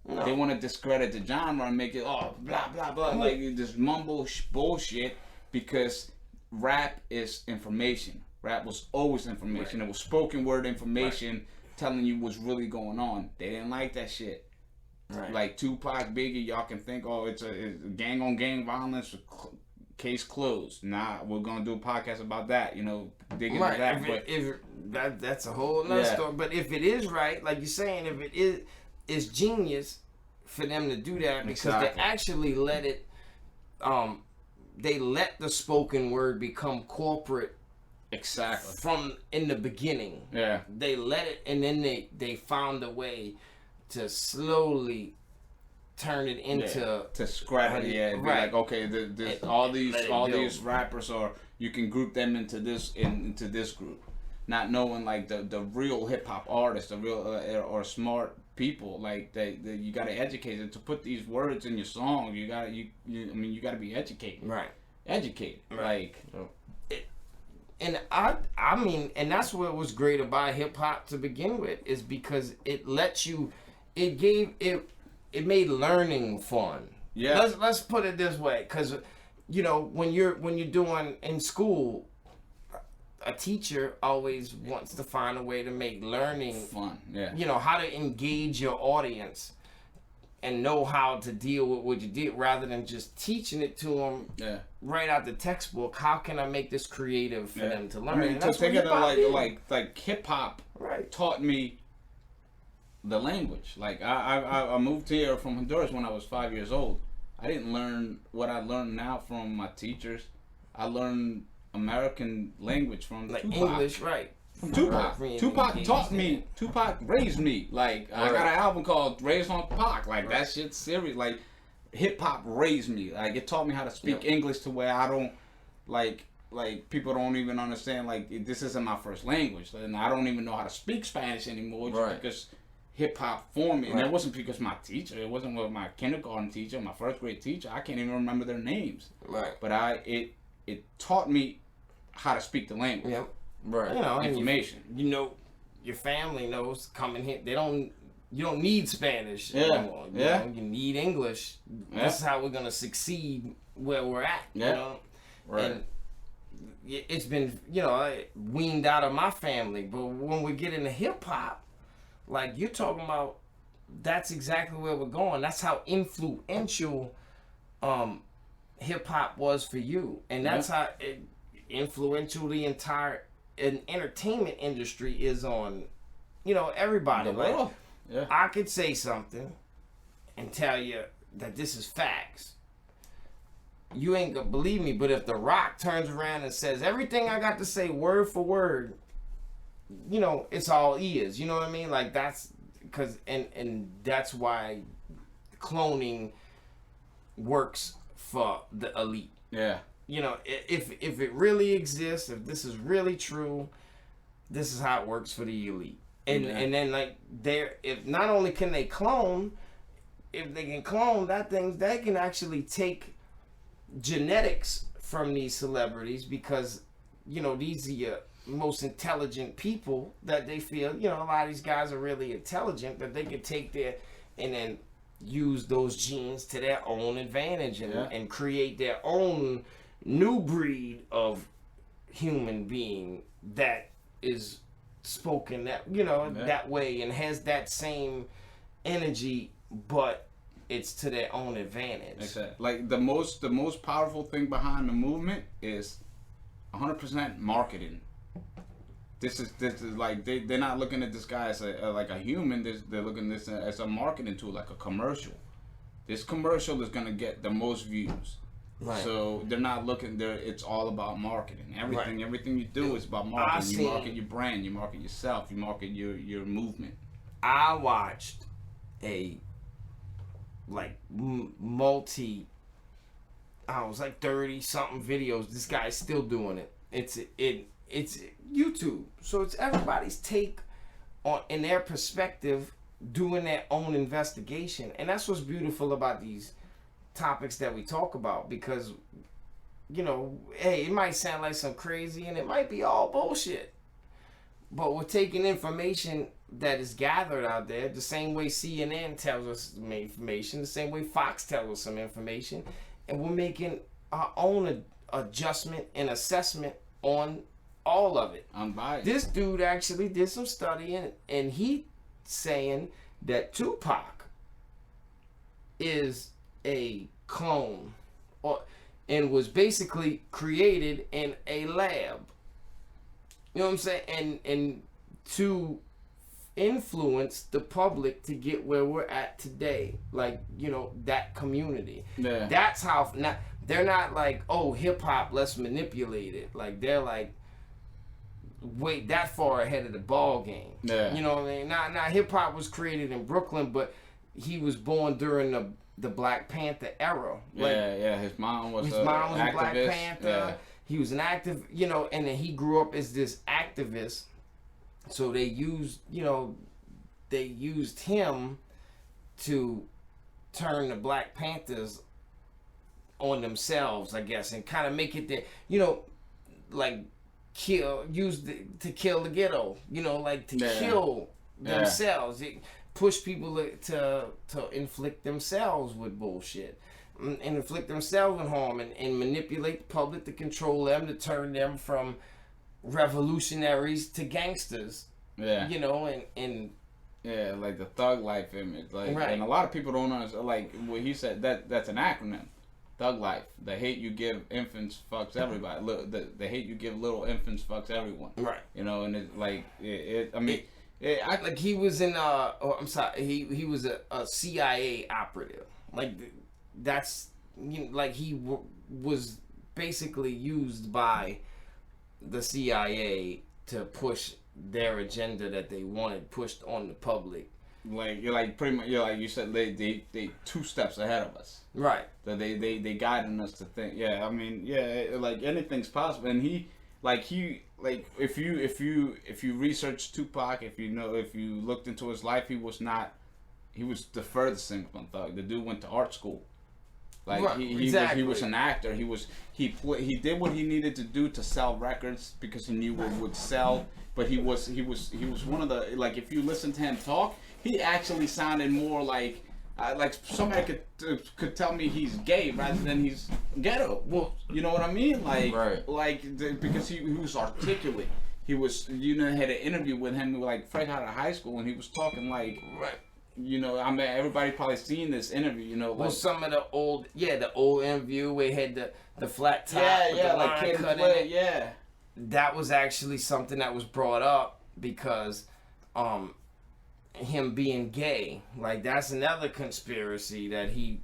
No. They want to discredit the genre and make it blah blah blah, like this mumble bullshit, because rap is information. Rap was always information. Right. It was spoken word information telling you what's really going on. They didn't like that shit. Right. Like Tupac, Biggie, y'all can think, it's a gang on gang violence. Case closed. Nah, we're gonna do a podcast about that. You know, dig into that. That's a whole nother story. But if it is right, like you're saying, if it is genius for them to do that, because they actually let it. They let the spoken word become corporate. Exactly. From in the beginning. Yeah. They let it, and then they found a way to slowly turn it into to scrap it, be like, okay, all these rappers are, you can group them into this group, not knowing like the real hip hop artists, the real or smart people, like you got to educate them to put these words in your song. You got to be educated, like. And I mean, and that's what was great about hip hop to begin with, is because it lets you, it made learning fun. Yeah. Let's put it this way, because you know when you're doing in school, a teacher always wants to find a way to make learning fun. Yeah. You know how to engage your audience and know how to deal with what you did, rather than just teaching it to them. Yeah. Right out the textbook. How can I make this creative for them to learn? I mean, to take it like hip hop taught me the language. Like I moved here from Honduras when I was 5 years old. I didn't learn what I learned now from my teachers. I learned American language from like Tupac. English, right? From Tupac. Tupac taught me. Tupac raised me. Like I got an album called "Raised on Pac." Like that shit's serious. Like hip hop raised me. Like it taught me how to speak English to where I don't like people don't even understand. Like this isn't my first language, and I don't even know how to speak Spanish anymore, just because hip hop for me, and it wasn't because my teacher. It wasn't with my kindergarten teacher, my first grade teacher. I can't even remember their names. Right. But it taught me how to speak the language. Yep. Right. You know, Information. You know, your family knows coming here. You don't need Spanish Yeah. anymore. You Yeah. know, you need English. Yeah. This is how we're gonna succeed where we're at. Yeah. You know? Right. And it's been, you know, weaned out of my family. But when we get into hip hop, like you're talking about, that's exactly where we're going. That's how influential hip hop was for you, and that's how influential the entire entertainment industry is on, you know, everybody. The Like, world. Yeah. I could say something and tell you that this is facts. You ain't gonna believe me, but if The Rock turns around and says everything I got to say word for word, you know, it's all ears. You know what I mean? Like that's because and that's why cloning works for the elite. Yeah. You know, if it really exists, if this is really true, this is how it works for the elite. And and then like if not only can they clone, if they can clone that things, they can actually take genetics from these celebrities because, you know, these are your most intelligent people that they feel, you know, a lot of these guys are really intelligent, that they could take their and then use those genes to their own advantage and create their own new breed of human being that is spoken that, you know, that way and has that same energy, but it's to their own advantage. Exactly. Like the most powerful thing behind the movement is 100% marketing. This is like they're not looking at this guy as like a human. They're looking at this as a marketing tool, like a commercial. This commercial is gonna get the most views. Right. So they're not looking there. It's all about marketing. Everything you do is about marketing. You market your brand. You market yourself. You market your movement. I watched a like multi. I was like 30 something videos. This guy's still doing it. It's YouTube, so it's everybody's take on in their perspective, doing their own investigation, and that's what's beautiful about these topics that we talk about, because, you know, hey, it might sound like some crazy and it might be all bullshit, but we're taking information that is gathered out there the same way CNN tells us some information, the same way Fox tells us some information, and we're making our own adjustment and assessment on all of it. Unbiased. This dude actually did some studying, and he saying that Tupac is a clone, and was basically created in a lab. You know what I'm saying? And to influence the public to get where we're at today, like, you know, that community. Yeah. That's how. Not, they're not like, oh, hip hop, let's manipulate it. Like, they're like, wait, that far ahead of the ball game. Yeah. You know what I mean? Now hip hop was created in Brooklyn, but he was born during the Black Panther era. Like, His mom was a activist. Black Panther. Yeah. He was an active, you know, and then he grew up as this activist. So they used him to turn the Black Panthers on themselves, I guess, and kind of make it that, you know, like to kill the ghetto, you know, like to kill themselves. It push people to inflict themselves with bullshit, and inflict themselves with harm, and manipulate the public to control them, to turn them from revolutionaries to gangsters. Yeah. You know, and yeah, like the thug life image, like, right. And a lot of people don't understand, like what he said, that's an acronym. Thug life. The hate you give infants fucks everybody. The hate you give little infants fucks everyone. Right. You know, and it's like like he was in I'm sorry, he was a CIA operative. Like that's, you know, like he was basically used by the CIA to push their agenda that they wanted pushed on the public. Like you're like pretty much, like you said, they 2 steps ahead of us. Right. That they guiding us to think. Yeah, I mean, yeah, like anything's possible. And he like if you research Tupac, if you looked into his life, he was the furthest thing from thug. The dude went to art school. Like Right, he was an actor. He did what he needed to do to sell records because he knew what would sell. But he was one of the, like, if you listen to him talk, he actually sounded more like somebody could tell me he's gay rather than he's ghetto. Well, you know what I mean? Like because he was articulate. He was, had an interview with him like fresh out of high school, and he was talking like. Right. I mean, everybody probably seen this interview, like, well, some of the old interview where he had the flat top with the like line cut in it. That was actually something that was brought up because him being gay, like, that's another conspiracy that he,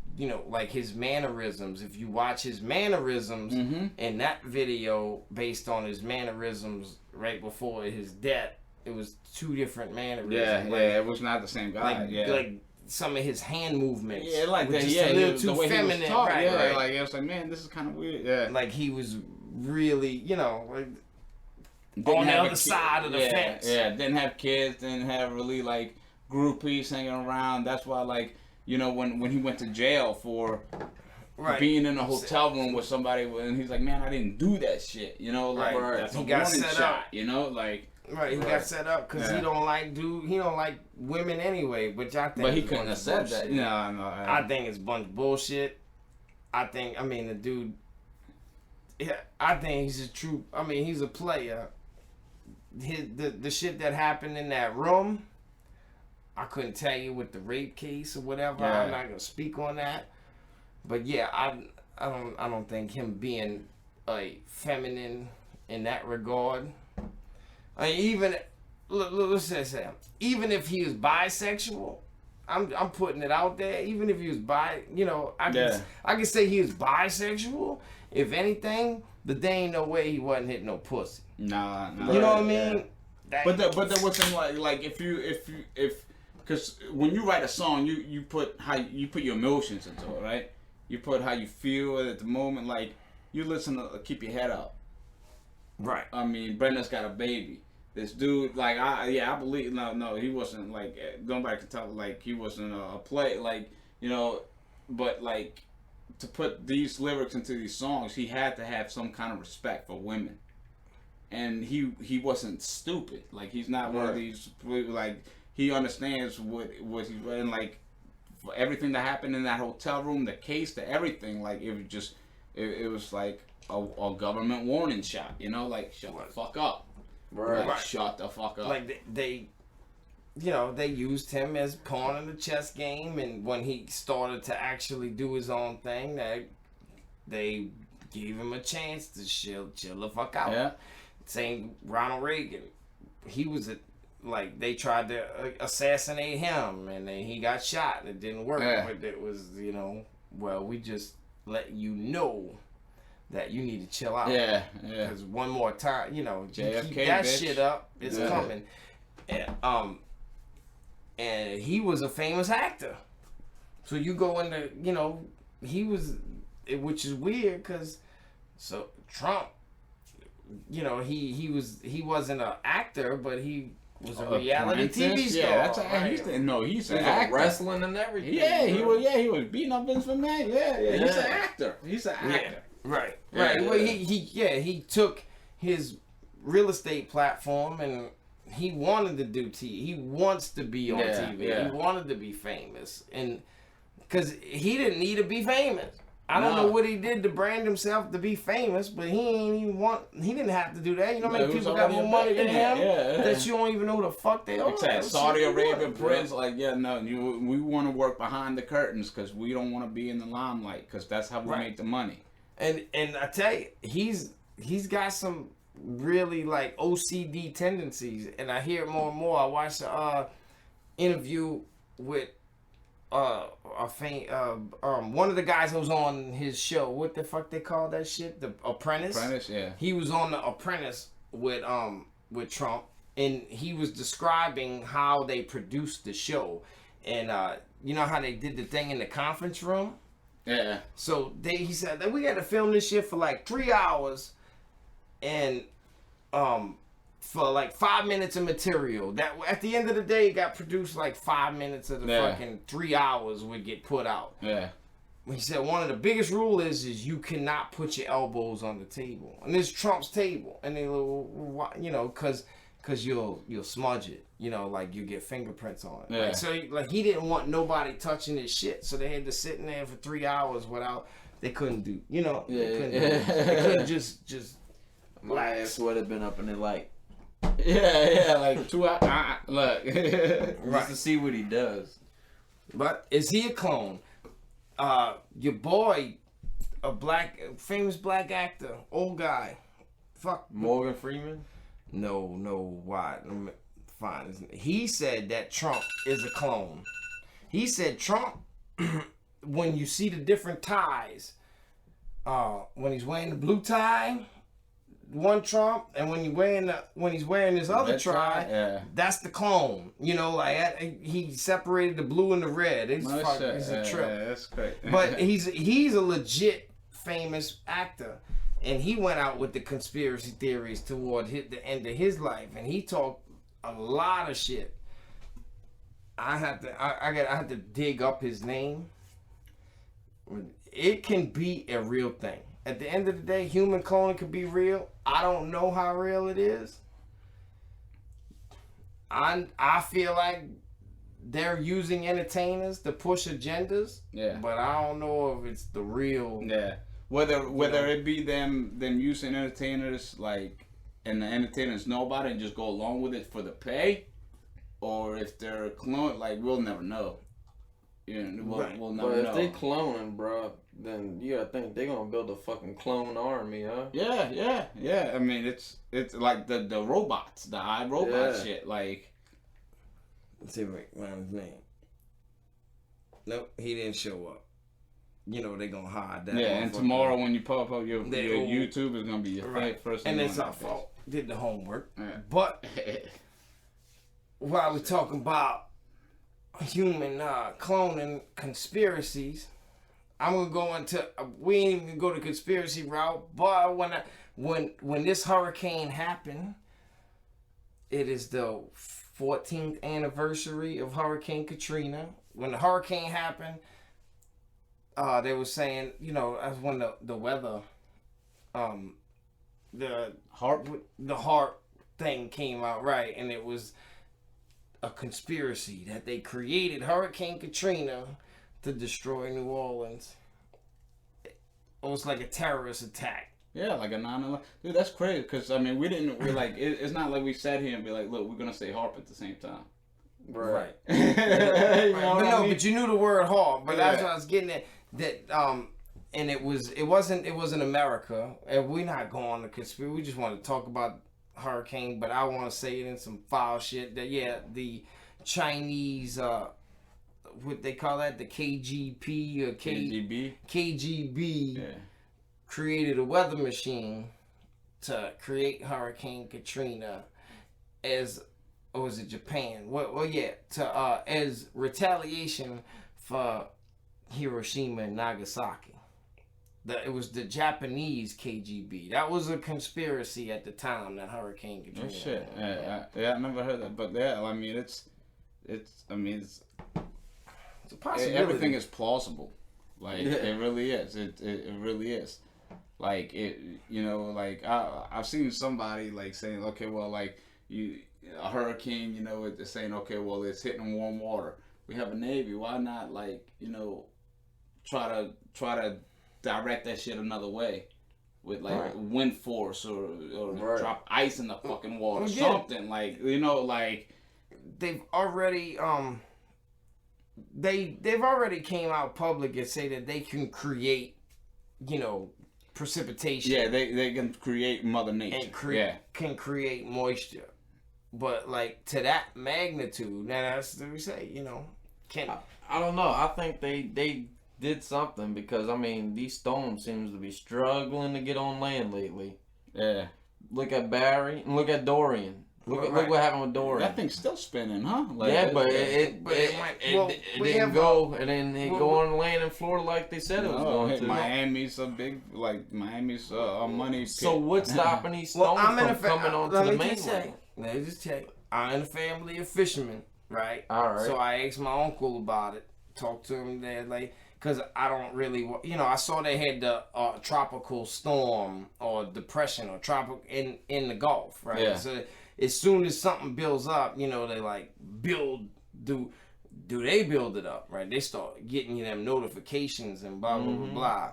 like his mannerisms. If you watch his mannerisms in that video based on his mannerisms right before his death, it was two different mannerisms. It was not the same guy. Like some of his hand movements. Yeah, like that. Just Yeah, a little the too way feminine. He was talking, right. Like, I was like, man, this is kind of weird. Yeah. Like he was really, like Didn't on the have other side of the fence. Yeah, didn't have kids, didn't have really like groupies hanging around. That's why, like, when he went to jail for being in a hotel room with somebody, and he's like, man, I didn't do that shit. That's he a got warning set shot. up. Like. Right, he got set up because he don't like women anyway, which I think. But he couldn't have said that. No. I think it's a bunch of bullshit. The dude. Yeah, I think he's he's a player. The shit that happened in that room, I couldn't tell you with the rape case or whatever. Yeah. I'm not gonna speak on that. But yeah, I don't think him being feminine in that regard. I mean, even let's say even if he was bisexual, I'm putting it out there. Even if he was I can say he was bisexual. If anything, but there ain't no way he wasn't hitting no pussy. Nah. You know what I mean? But there wasn't like if because when you write a song, you put your emotions into it, right? You put how you feel at the moment. Like, you listen to Keep Your Head Up. Right. I mean, Brenda's Got a Baby. This dude, like, I believe, no, he wasn't, like, nobody can tell, like, he wasn't a play, like, but, like, to put these lyrics into these songs, he had to have some kind of respect for women. And he wasn't stupid. Like, he's not one of these, like, he understands what he's, and, like, for everything that happened in that hotel room, the case, the everything, like, it was just, it was like a government warning shot, like, shut the fuck up. Right. Like, shut the fuck up. Like, they used him as pawn in the chess game, and when he started to actually do his own thing, they gave him a chance to chill the fuck out. Yeah. Same Ronald Reagan. He was they tried to assassinate him, and then he got shot, and it didn't work. Yeah. But it was, we just let you know that you need to chill out. Yeah. Because one more time, you JFK, keep that bitch. shit up, it's coming. And he was a famous actor. So you go into, he was, which is weird because, Trump, he wasn't an actor, but he was a reality TV star. Yeah, that's right? He's an actor. Wrestling and everything. Yeah, he was beating up Vince McMahon. Yeah. He's an actor. Yeah. Right. Yeah, Well, he took his real estate platform and he wanted to do TV. He wants to be on TV. Yeah. He wanted to be famous, and because he didn't need to be famous. I don't know what he did to brand himself to be famous, but he didn't have to do that. You know how many people got more money than him that you don't even know who the fuck they are. Exactly. Saudi Arabian prince, we want to work behind the curtains because we don't want to be in the limelight because that's how we make the money. And I tell you, he's got some really like OCD tendencies, and I hear it more and more. I watched an interview with one of the guys who was on his show. What the fuck they call that shit? The Apprentice. Apprentice, yeah. He was on the Apprentice with Trump, and he was describing how they produced the show, and you know how they did the thing in the conference room. Yeah. So he said that we had to film this shit for like 3 hours, and for like 5 minutes of material. That at the end of the day, it got produced like 5 minutes of the fucking 3 hours would get put out. Yeah. He said one of the biggest rule is you cannot put your elbows on the table, and this Trump's table, and they, you know, cause you'll smudge it, you know, like you get fingerprints on it. Yeah. Like, so like he didn't want nobody touching his shit, so they had to sit in there for 3 hours without. They couldn't do, you know, they couldn't just. My ass would have been up in the light. Yeah, like 2 hours. Look, Just to see what he does. But is he a clone? Your boy, famous black actor, old guy, Morgan Freeman? No, why? Fine. He said that Trump is a clone. He said Trump, when you see the different ties, when he's wearing the blue tie, one Trump, and when he's wearing this other tie, that's the clone. You know, like he separated the blue and the red. It's a trip. Yeah, that's great. But he's a legit famous actor, and he went out with the conspiracy theories toward the end of his life, and he talked a lot of shit. I had to dig up his name. It can be a real thing. At the end of the day, human cloning could be real. I don't know how real it is. I feel like they're using entertainers to push agendas. Yeah. But I don't know if it's the real. Yeah. Whether it be them using entertainers like, and the entertainers know about it and just go along with it for the pay, or if they're clone, like we'll never know. You know, we'll never know. But if they cloning, bro, then you gotta think they're gonna build a fucking clone army, huh? Yeah. I mean, it's like the robots, the iRobot shit. Like, let's see what his name. Nope, he didn't show up. You know they gonna hide that. Yeah, and tomorrow when you pop up your YouTube, it's gonna be your first. And it's our fault. Did the homework, but while we're talking about human cloning conspiracies, I'm gonna go into. We ain't even go the conspiracy route, but when this hurricane happened, it is the 14th anniversary of Hurricane Katrina. When the hurricane happened, they were saying, you know, that's when the weather, the heart thing came out, right, and it was a conspiracy that they created Hurricane Katrina to destroy New Orleans. It was like a terrorist attack. Yeah, like a 9/11. Dude, that's crazy. Because, I mean, we're like, it's not like we sat here and be like, look, we're going to say HARP at the same time. Right. You know what I mean? But you knew the word HARP. But that's what I was getting at. That, and it wasn't America. And we're not going to conspiracy. We just want to talk about hurricane. But I want to say it in some foul shit. That, the Chinese, what they call that? The KGP or KGB. Yeah. Created a weather machine to create Hurricane Katrina or was it Japan? As retaliation for Hiroshima and Nagasaki. It was the Japanese KGB. That was a conspiracy at the time, that Hurricane Katrina. Oh shit! I never heard that, but yeah, I mean it's a possibility. Everything is plausible. Like it really is. It really is. Like it, you know, like I've seen somebody like saying, okay, well, like a hurricane, you know, it's saying, okay, well, it's hitting warm water. We have a Navy. Why not, like, you know, try to direct that shit another way with like wind force or drop ice in the fucking water, something like, you know, like they've already they've already came out public and say that they can create, you know, precipitation. Yeah, they can create Mother Nature. And can create moisture. But like to that magnitude, that's what we say, you know. I don't know. I think they did something because I mean these storms seems to be struggling to get on land lately. Yeah. Look at Barry and look at Dorian. Look what happened with Dorian. That thing's still spinning, huh? Like, Yeah, but it we didn't have go, and then it go on land in Florida like they said it was going to. Miami's a big, Miami's money pit. So what's stopping these stones from coming onto the mainland? Let me just tell you, I'm in a family of fishermen, right? All right. So I asked my uncle about it, talked to him there, like, because I don't really, I saw they had the tropical storm or depression or tropical in the Gulf, right? Yeah. So as soon as something builds up, they like do they build it up, right? They start getting you them notifications and blah, blah, blah, blah.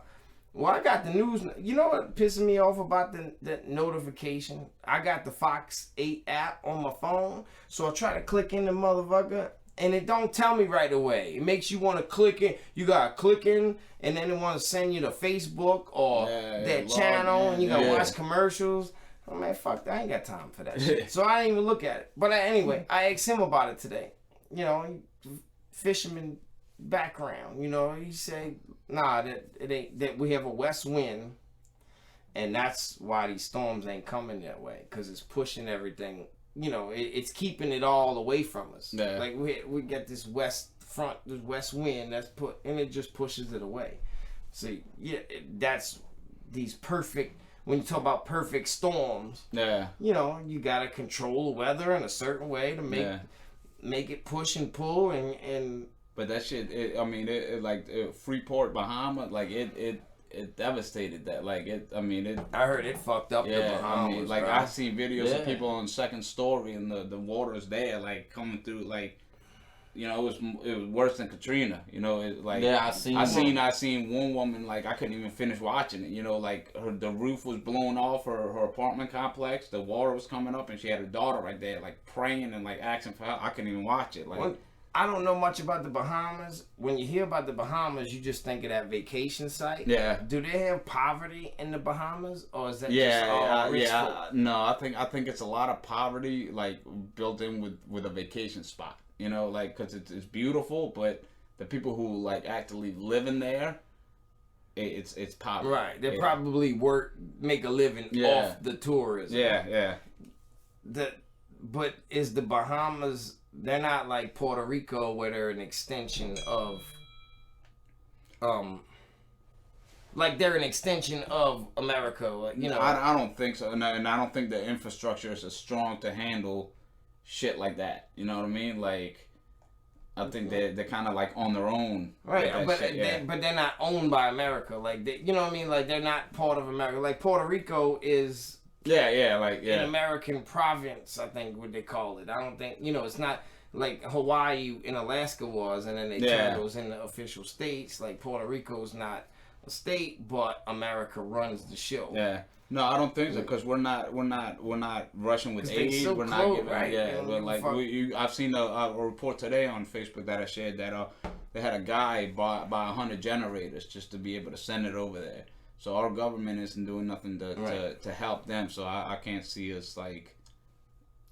Well, I got the news. You know what pissing me off about the notification? I got the Fox 8 app on my phone, so I try to click in the motherfucker, and it don't tell me right away. It makes you want to click in. You got to click in, and then it want to send you to Facebook or that channel, and you got to watch commercials. Oh, man, fuck that. I ain't got time for that shit. So I didn't even look at it. But anyway, I asked him about it today. Fisherman background. He said, nah, that it ain't, that we have a west wind, and that's why these storms ain't coming that way, because it's pushing everything. It's keeping it all away from us. Yeah. Like we get this west wind and it just pushes it away. See, that's these perfect. When you talk about perfect storms, you gotta control the weather in a certain way to make it push and pull and. But that shit, Freeport, Bahamas, like it devastated that. I heard it fucked up the Bahamas. I seen videos of people on second story and the water's there, like coming through, it was worse than Katrina. I seen one woman, like, I couldn't even finish watching it. The roof was blown off her apartment complex. The water was coming up, and she had her daughter right there, like praying and like asking for help. I couldn't even watch it. I don't know much about the Bahamas. When you hear about the Bahamas, you just think of that vacation site. Yeah. Do they have poverty in the Bahamas, or is that just rich folk? No, I think it's a lot of poverty, like, built in with a vacation spot. Because it's beautiful, but the people who like actually live in there, it's poverty. Right. They probably make a living off the tourism. Yeah. But is the Bahamas? They're not like Puerto Rico, where they're an extension of, they're an extension of America. I don't think so, and I don't think the infrastructure is as strong to handle shit like that. You know what I mean? Like, I think they're kind of like on their own. Right, but they're not owned by America. Like, you know what I mean? Like, they're not part of America. Like, Puerto Rico is. An American province, I think, what they call it. I don't think, it's not like Hawaii and Alaska was, and then they turned those into official states. Like, Puerto Rico's not a state, but America runs the show. Yeah. No, I don't think so, because we're not rushing with aid. So we're close, not giving. right? Yeah, but like I've seen a report today on Facebook that I shared that they had a guy buy 100 generators just to be able to send it over there. So our government isn't doing nothing to help them. So I can't see us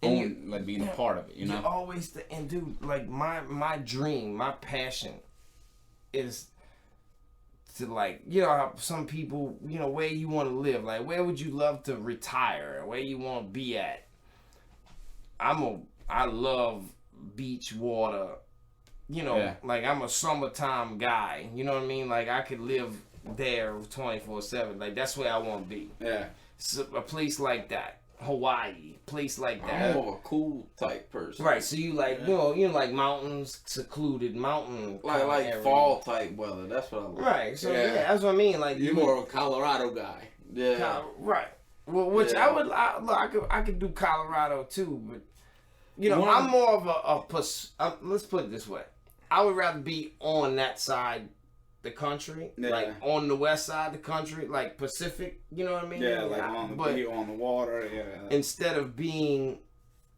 being a part of it. You always dude, like my dream, my passion is to, like, how some people, where you want to live, like, where would you love to retire, where you want to be at. I love beach water, like, I'm a summertime guy, you know what I mean? Like, I could live there 24/7. Like, that's where I want to be. Yeah. So, a place like that, Hawaii, place like that. I'm more of a cool type person. Right. So you like, you like mountains, secluded mountain, like area. fall type weather. That's what I like. Right. So that's what I mean. Like, you're more of a Colorado guy. Yeah. Right. Well, which I could do Colorado too, but I'm more of let's put it this way. I would rather be on that side the country, like on the west side of the country, like Pacific, you know what I mean? Yeah, like on the water, Instead of being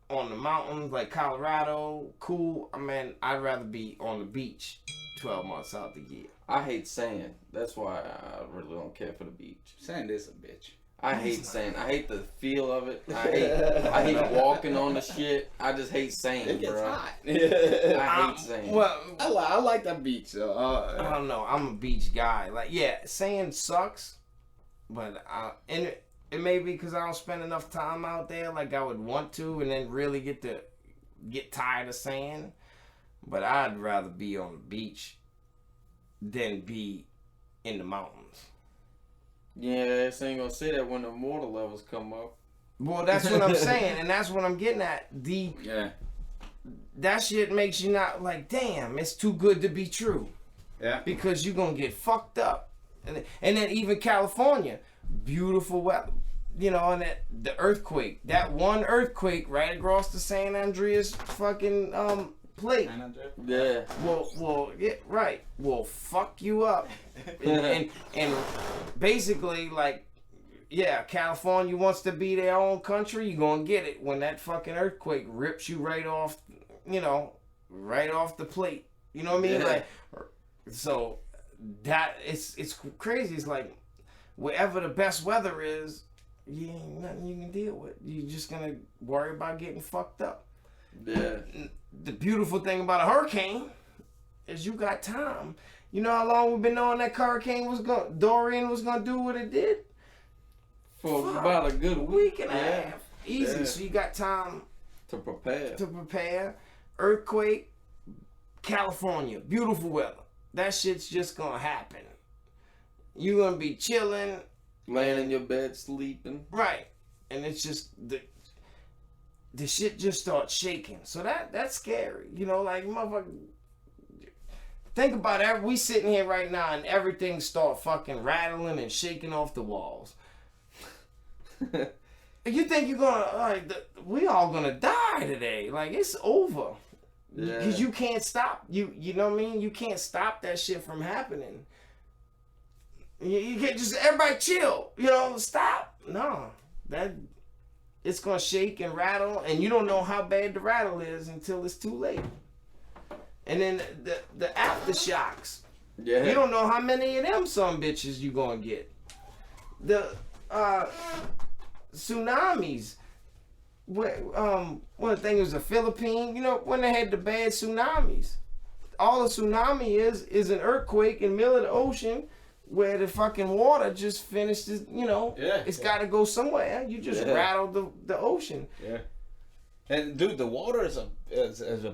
on the mountains, like Colorado, cool. I mean, I'd rather be on the beach 12 months out the year. I hate sand. That's why I really don't care for the beach. Sand is a bitch. I hate sand. I hate the feel of it. I hate walking on the shit. I just hate sand, it gets bro. hot. I hate sand. Well, I like that beach. I don't know. I'm a beach guy. Like, sand sucks, but It may be because I don't spend enough time out there like I would want to, and then really get tired of sand. But I'd rather be on the beach than be in the mountains. Yeah, this ain't gonna say that when the water levels come up. Well, that's what I'm saying, and that's what I'm getting at. That shit makes you not like, damn, it's too good to be true. Yeah. Because you're gonna get fucked up. And then even California, beautiful weather. You know, and the earthquake. That one earthquake right across the San Andreas fucking plate. Yeah. Well, yeah, right. Will fuck you up. and basically, like, yeah, California wants to be their own country. You're gonna get it when that fucking earthquake rips you right off, right off the plate. You know what I mean? Yeah. Like, so that it's crazy. It's like wherever the best weather is, you ain't nothing you can deal with. You're just gonna worry about getting fucked up. Yeah. The beautiful thing about a hurricane is you got time. You know how long we've been knowing that Dorian was gonna do what it did? For about a good week and a half. Easy. Yeah. So you got time to prepare. Earthquake, California, beautiful weather. That shit's just gonna happen. You're gonna be chilling, laying in your bed sleeping. Right. And it's just the shit just starts shaking. So that's scary. You know, like, motherfucker, think about it. We sitting here right now and everything start fucking rattling and shaking off the walls. You think you're gonna, we all gonna die today. Like, it's over. Yeah. Because you can't stop. You know what I mean? You can't stop that shit from happening. You can't just, everybody chill. You know, stop. No. It's gonna shake and rattle, and you don't know how bad the rattle is until it's too late. And then the aftershocks. Yeah. You don't know how many of them some bitches you gonna get. The tsunamis. One thing was the Philippines. You know, when they had the bad tsunamis. All a tsunami is an earthquake in the middle of the ocean where the fucking water just finishes, it's got to go somewhere. You just rattled the ocean. Yeah. And dude, the water is a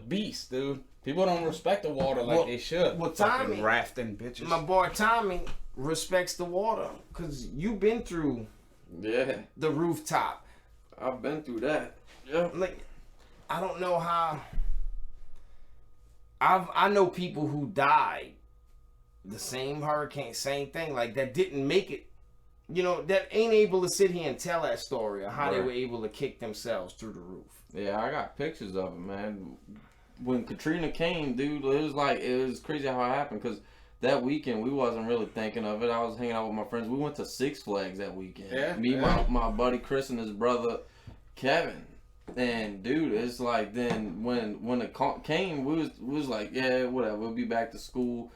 beast, dude. People don't respect the water like they should. Well, Tommy, fucking rafting bitches. My boy Tommy respects the water because you've been through the rooftop. I've been through that. Yeah. Like, I don't know how. I know people who died. The same hurricane, same thing, like that didn't make it, that ain't able to sit here and tell that story of how they were able to kick themselves through the roof. Yeah, I got pictures of it, man. When Katrina came, dude, it was crazy how it happened, because that weekend we wasn't really thinking of it. I was hanging out with my friends. We went to Six Flags that weekend. Yeah. Me, my buddy Chris and his brother Kevin. And dude, it's like then when it came, we was like, yeah, whatever, we'll be back to school.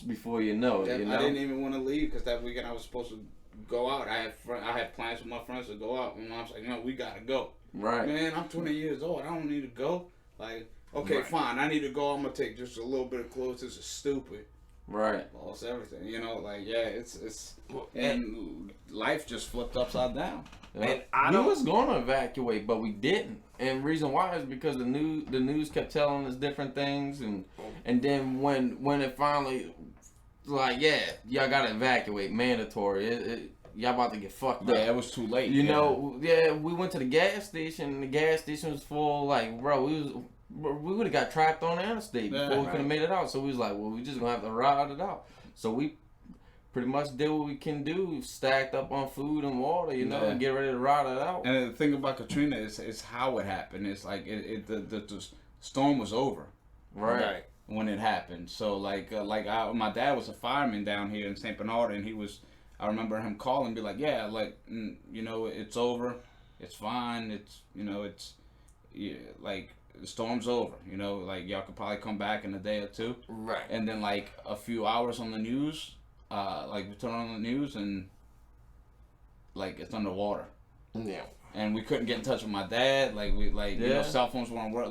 Before you know it, I didn't even want to leave because that weekend I was supposed to go out. I had plans with my friends to go out, and I was like, we gotta go. Right. Man, I'm 20 years old. I don't need to go. Like, okay, fine, I need to go. I'm gonna take just a little bit of clothes. This is stupid. Right. Lost everything. It's and life just flipped upside down. And we was gonna evacuate, but we didn't. And the reason why is because the news kept telling us different things, and then when it finally, like, y'all gotta evacuate, mandatory. Y'all about to get fucked up. Yeah, it was too late. We went to the gas station, and the gas station was full. Like, bro, we would have got trapped on the interstate before we could have made it out. So we was like, well, we just gonna have to ride it out. So we pretty much did what we can do, stacked up on food and water, and get ready to ride it out. And the thing about Katrina is how it happened. It's like the storm was over, right, when it happened. So my dad was a fireman down here in St. Bernard, and I remember him calling and be like, it's over, it's fine, it's like the storm's over, y'all could probably come back in a day or two, right? And then like a few hours on the news. We turn on the news and it's underwater. Yeah. And we couldn't get in touch with my dad. Cell phones weren't work.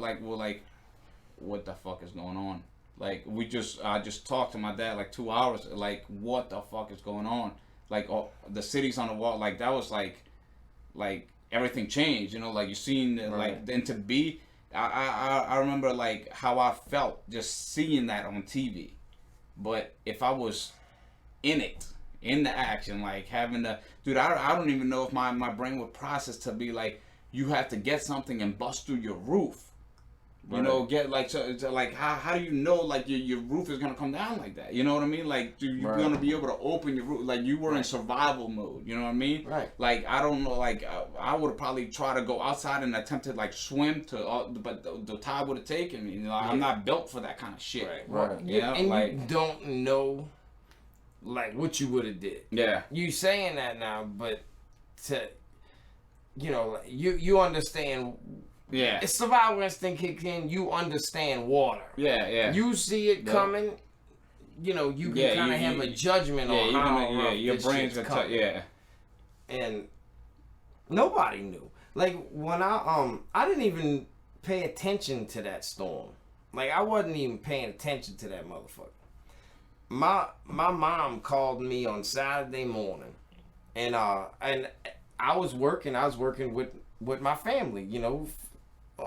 What the fuck is going on? I just talked to my dad 2 hours. What the fuck is going on? The city's on the wall. That was like everything changed. You know, like you seen like then to be. I remember like how I felt just seeing that on TV, but if I was in it, in the action, like having to, dude, I don't even know if my brain would process to be like, you have to get something and bust through your roof. You know, get like so like how do you know like your roof is gonna come down like that? You know what I mean? Like you're gonna be able to open your roof. Like you were in survival mode. You know what I mean? Right. Like I don't know. Like I would probably try to go outside and attempt to like swim but the tide would have taken me. You know, I'm not built for that kind of shit. Right. Yeah, and like, you don't know like what you would have did. Yeah. You saying that now, but to you understand. Yeah. It's survival instinct kicked in. You understand water. Yeah. You see it coming. You know, you can kind of have a judgment on how your this brain's shit's gonna coming. And nobody knew. Like when I didn't even pay attention to that storm. Like I wasn't even paying attention to that motherfucker. My mom called me on Saturday morning, and I was working with my family. You know.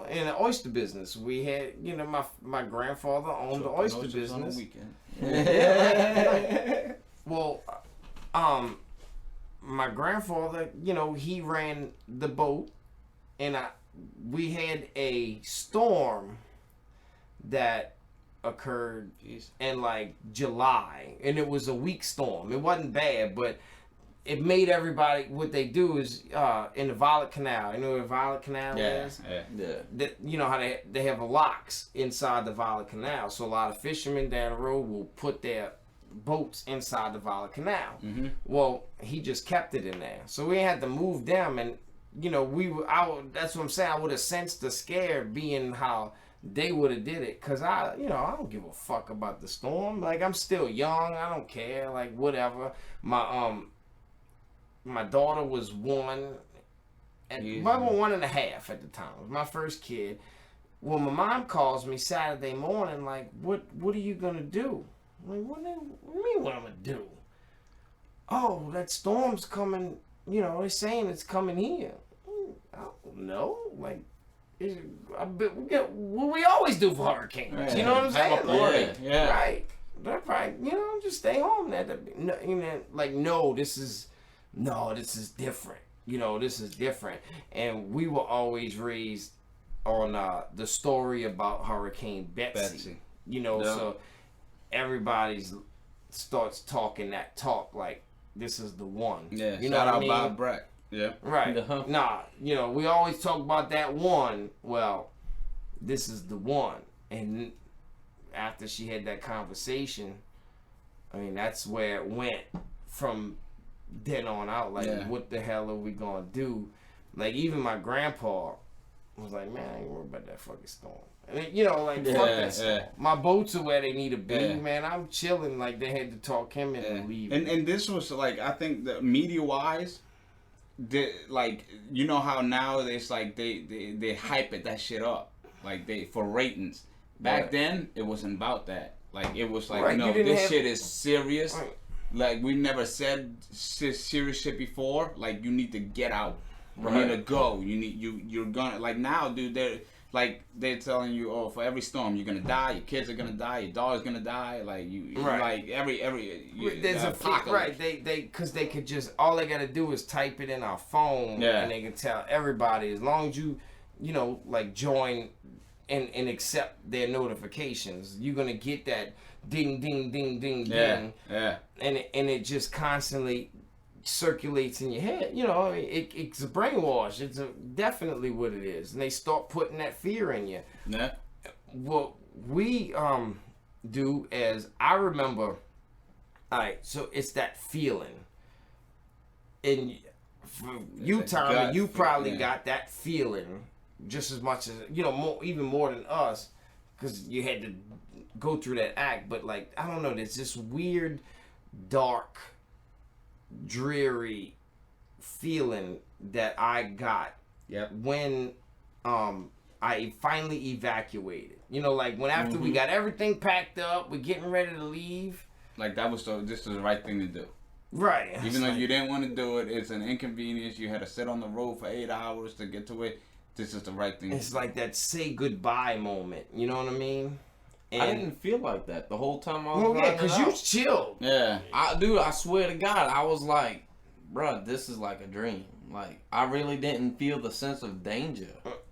In the oyster business, we had, my grandfather owned the oyster business. On the weekend. Well, my grandfather, he ran the boat, and we had a storm that occurred in like July, and it was a weak storm. It wasn't bad, but it made everybody, what they do is in the Violet Canal. You know where the Violet Canal is? Yeah. You know how they have locks inside the Violet Canal. So a lot of fishermen down the road will put their boats inside the Violet Canal. Mm-hmm. Well, he just kept it in there. So we had to move them, and that's what I'm saying. I would have sensed the scare being how they would have did it, cause I don't give a fuck about the storm. Like I'm still young. I don't care. Like whatever. My daughter was 1, and 1.5 at the time. It was my first kid. Well, my mom calls me Saturday morning, like, what are you gonna do? I'm like, what do you mean what I'm gonna do? Oh, that storm's coming. They're saying it's coming here. I don't know. Like, what we always do for hurricanes. Right. You know what I'm saying? Have a party. Yeah. Right. That's right. Just stay home. This is different. This is different. And we were always raised on the story about Hurricane Betsy. So everybody starts talking that talk like this is the one. Yeah, shout out Bob Breck. Yeah. Right. We always talk about that one. Well, this is the one. And after she had that conversation, I mean, that's where it went from then on out. Like, what the hell are we gonna do? Like, even my grandpa was like, man, I ain't worried about that fucking storm. I mean, fuck that storm. My boats are where they need to be, man. I'm chilling. Like, they had to talk him into leaving. And this was, like, I think that media-wise, like, you know how now it's like they hype it, that shit up. Like, for ratings. Back then, it wasn't about that. Like, it was like, this shit is serious. Right. Like, we never said serious shit before. Like, you need to get out. Right. You need to go. You're gonna, like, now, dude, they're telling you, oh, for every storm, you're gonna die. Your kids are gonna die. Your dog's gonna die. Like, like, there's a apocalypse. Right. Because they could just, all they gotta do is type it in our phone. Yeah. And they can tell everybody, as long as you, like, join and accept their notifications, you're gonna get that ding, ding, ding, ding, ding. Yeah. And it just constantly circulates in your head. It's a brainwash. It's definitely what it is. And they start putting that fear in you. Yeah. What we do is, I remember, alright, so it's that feeling. And for you, Tommy, you probably got that feeling just as much as, even more than us, because you had to go through that act. But, like, I don't know, there's this weird, dark, dreary feeling that I got when I finally evacuated. Like, when after we got everything packed up, we're getting ready to leave. Like, this was the right thing to do. Right. Even though you didn't want to do it, it's an inconvenience. You had to sit on the road for 8 hours to get to it. This is the right thing. It's like that say goodbye moment. You know what I mean? And I didn't feel like that the whole time I was well, yeah, riding because it you out. chilled. Yeah. Dude, I swear to God, I was like, bruh, this is like a dream. Like, I really didn't feel the sense of danger.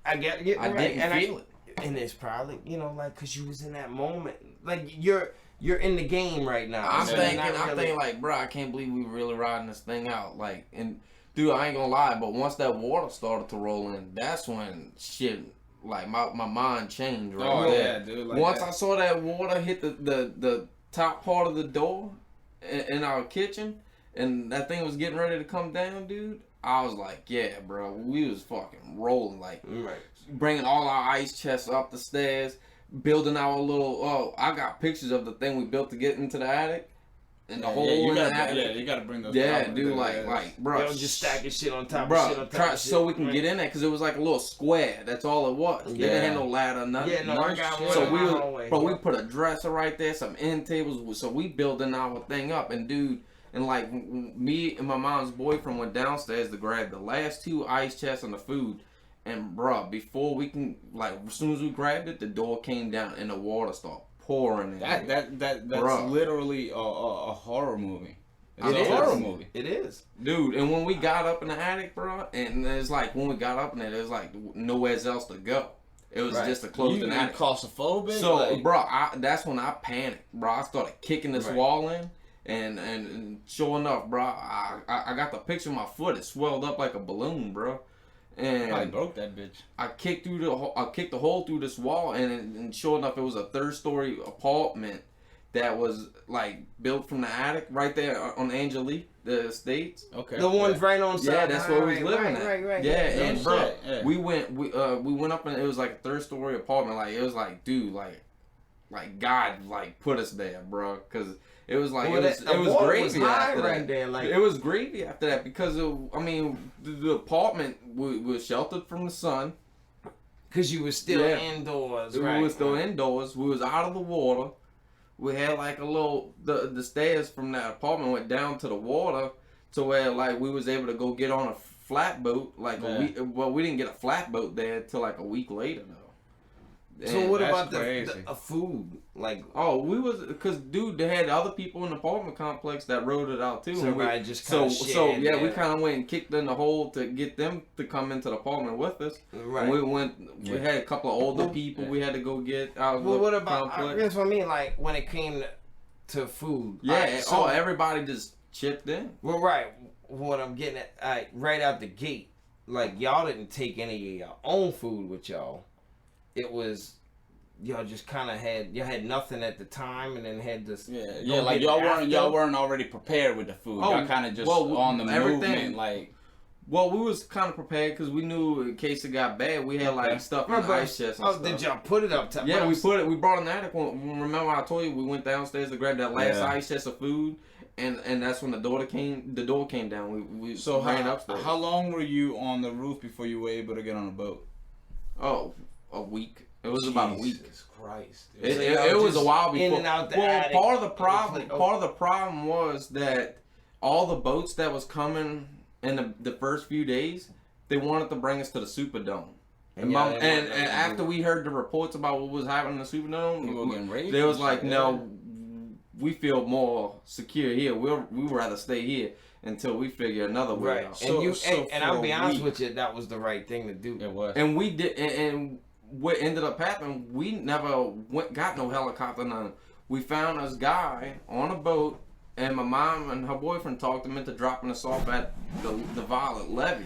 I get it. I didn't feel it. And it's probably, you know, like, because you was in that moment. Like, you're in the game right now. I'm So thinking, you're not really- like, bro, I can't believe we really riding this thing out. Like, and dude, I ain't gonna lie, but once that water started to roll in, that's when shit, like, my mind changed right Oh, there. yeah, dude. Like Once that. I saw that water hit the top part of the door in our kitchen, and that thing was getting ready to come down, dude, I was like, yeah, bro, we was fucking rolling, like, Right. bringing all our ice chests up the stairs, building our little, I got pictures of the thing we built to get into the attic, and the hole you in the gotta, attic. yeah, you gotta bring those. Yeah, down. dude, Yeah, like, bro, They don't just stacking shit on top of bro, shit on top try, of shit. so we can Right. get in there, because it was like a little square. That's all it was. They didn't have no ladder, nothing. Yeah, no, I got one So in we, my hallway. bro, we put a dresser right there, some end tables. So we building our thing up, and dude, and like me and my mom's boyfriend went downstairs to grab the last 2 ice chests and the food. And bro, before we can, like, as soon as we grabbed it, the door came down and the water started pouring in. That's Bruh. literally a horror movie. It's It a is. horror movie. It is. Dude, and when we got up in the attic, bro, and it's like when we got up in there, there's like nowhere else to go. It was Right. just a closed You attic. claustrophobic. So, like, bro, that's when I panicked, bro. I started kicking this Right. wall in, and sure enough, bro, I got the picture of my foot. It swelled up like a balloon, bro. probably And broke that bitch. I kicked the hole through this wall, and sure enough, it was a 3rd-story apartment that was like built from the attic right there on Angelique, the estates. Okay. The ones right on side. Yeah, that's where we was living right, at. Right, right, yeah, yeah. and No bro, shit, yeah. we went up and it was like a 3rd-story apartment. Like, it was like, dude, like God, like, put us there, bro, because it was like Well, it the was water gravy was high after right that. there, like- It was gravy after that because the apartment was sheltered from the sun. Because you was still Yeah. indoors, We right? was still indoors. We was out of the water. We had like a little the stairs from that apartment went down to the water to where like we was able to go get on a flatboat like Yeah. a week. Well, we didn't get a flatboat there till like a week later though. So And- what that's about crazy. the food? Like, Oh, we was because dude, they had other people in the apartment complex that rode it out too. so and we- everybody just so kind of shared yeah, we that. kind of went and kicked in the hole to get them to come into the apartment with us. Right. And we went. We had a couple of older people we had to go get out of Well, the what about? complex. That's what I mean. Like when it came to food. Yeah, Alright, so, everybody just chipped in. well, right. What I'm getting at, right out the gate, like y'all didn't take any of your own food with y'all. It was y'all just kind of had nothing at the time, and then had this. Yeah, like y'all weren't already prepared with the food. Oh, Y'all kind of just well, on the everything- movement, like. Well, we was kind of prepared because we knew in case it got bad, we had like stuff in the ice chest and Oh, stuff. did y'all put it up top? Yeah, we brought an attic. Remember I told you we went downstairs to grab that last Yeah. ice chest of food, and that's when the door came down. We So ran upstairs. how long were you on the roof before you were able to get on a boat? Oh, a week. It was about a week. Jesus Christ. It, So it, y'all it was a just while before. in and out the well, attic. part of the Oh. problem was that all the boats that was coming in the first few days, they wanted to bring us to the Superdome. And, y'all and, didn't want and nothing to do after with we heard the reports about what was happening in the Superdome, You were getting raped they was and like, shit, no, we feel more secure here. We would rather stay here until we figure another way Right, out. So- and I'll for be a honest week- with you, that was the right thing to do. It was. And we did, and what ended up happening, we never got no helicopter, none. We found this guy on a boat, and my mom and her boyfriend talked him into dropping us off at the Violet Levee.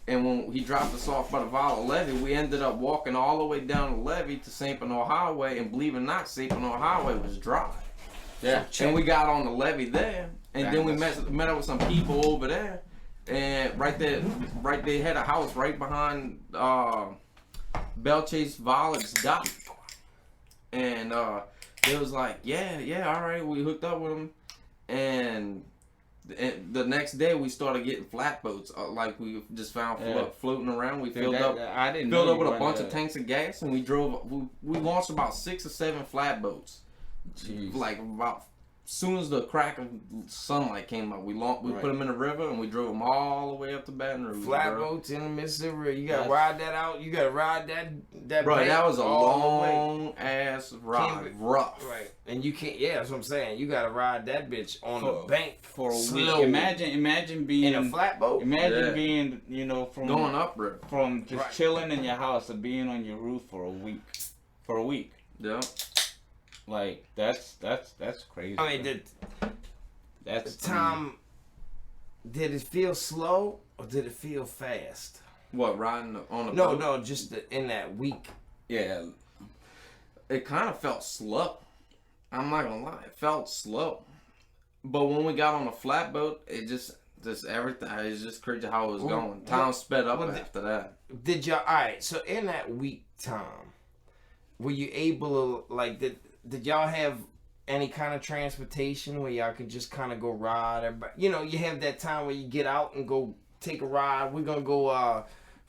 And when he dropped us off by the Violet Levee, we ended up walking all the way down the levee to St. Bernard Highway, and believe it or not, St. Bernard Highway was dry. Yeah. And we got on the levee there, and then we Damn, met up with some people over there, and right there, they had a house right behind Belchase Violet's dock, and it was like, yeah, all right, we hooked up with them, and the next day we started getting flatboats, like we just found floating around. We filled up I didn't filled know up you with a were bunch in of tanks of gas, and we launched about 6 or 7 flatboats. Jeez. Like about soon as the crack of sunlight came up, we put them in the river and we drove them all the way up to Baton Rouge. Flatboats in the Mississippi River. You gotta ride that out. You gotta ride that. Bro, bank that was a all long ass ride. Rough. Right, and you can't. Yeah, that's what I'm saying. You gotta ride that bitch on the bank for a slow. week. Imagine being in a flatboat. Imagine being, you know, from going up river, from just chilling in your house to being on your roof for a week. Yeah. Like that's crazy. I mean, that's the time. Did it feel slow or did it feel fast? What, riding on the No, boat? no, just in that week. Yeah. It kind of felt slow. I'm not gonna lie, it felt slow. But when we got on the flatboat, it just everything. It's just crazy how it was going. Time sped up after that. Did y'all? All right. So in that week time, were you able to like did y'all have any kind of transportation where y'all could just kind of go ride? Everybody, you know, you have that time where you get out and go take a ride. We're gonna go.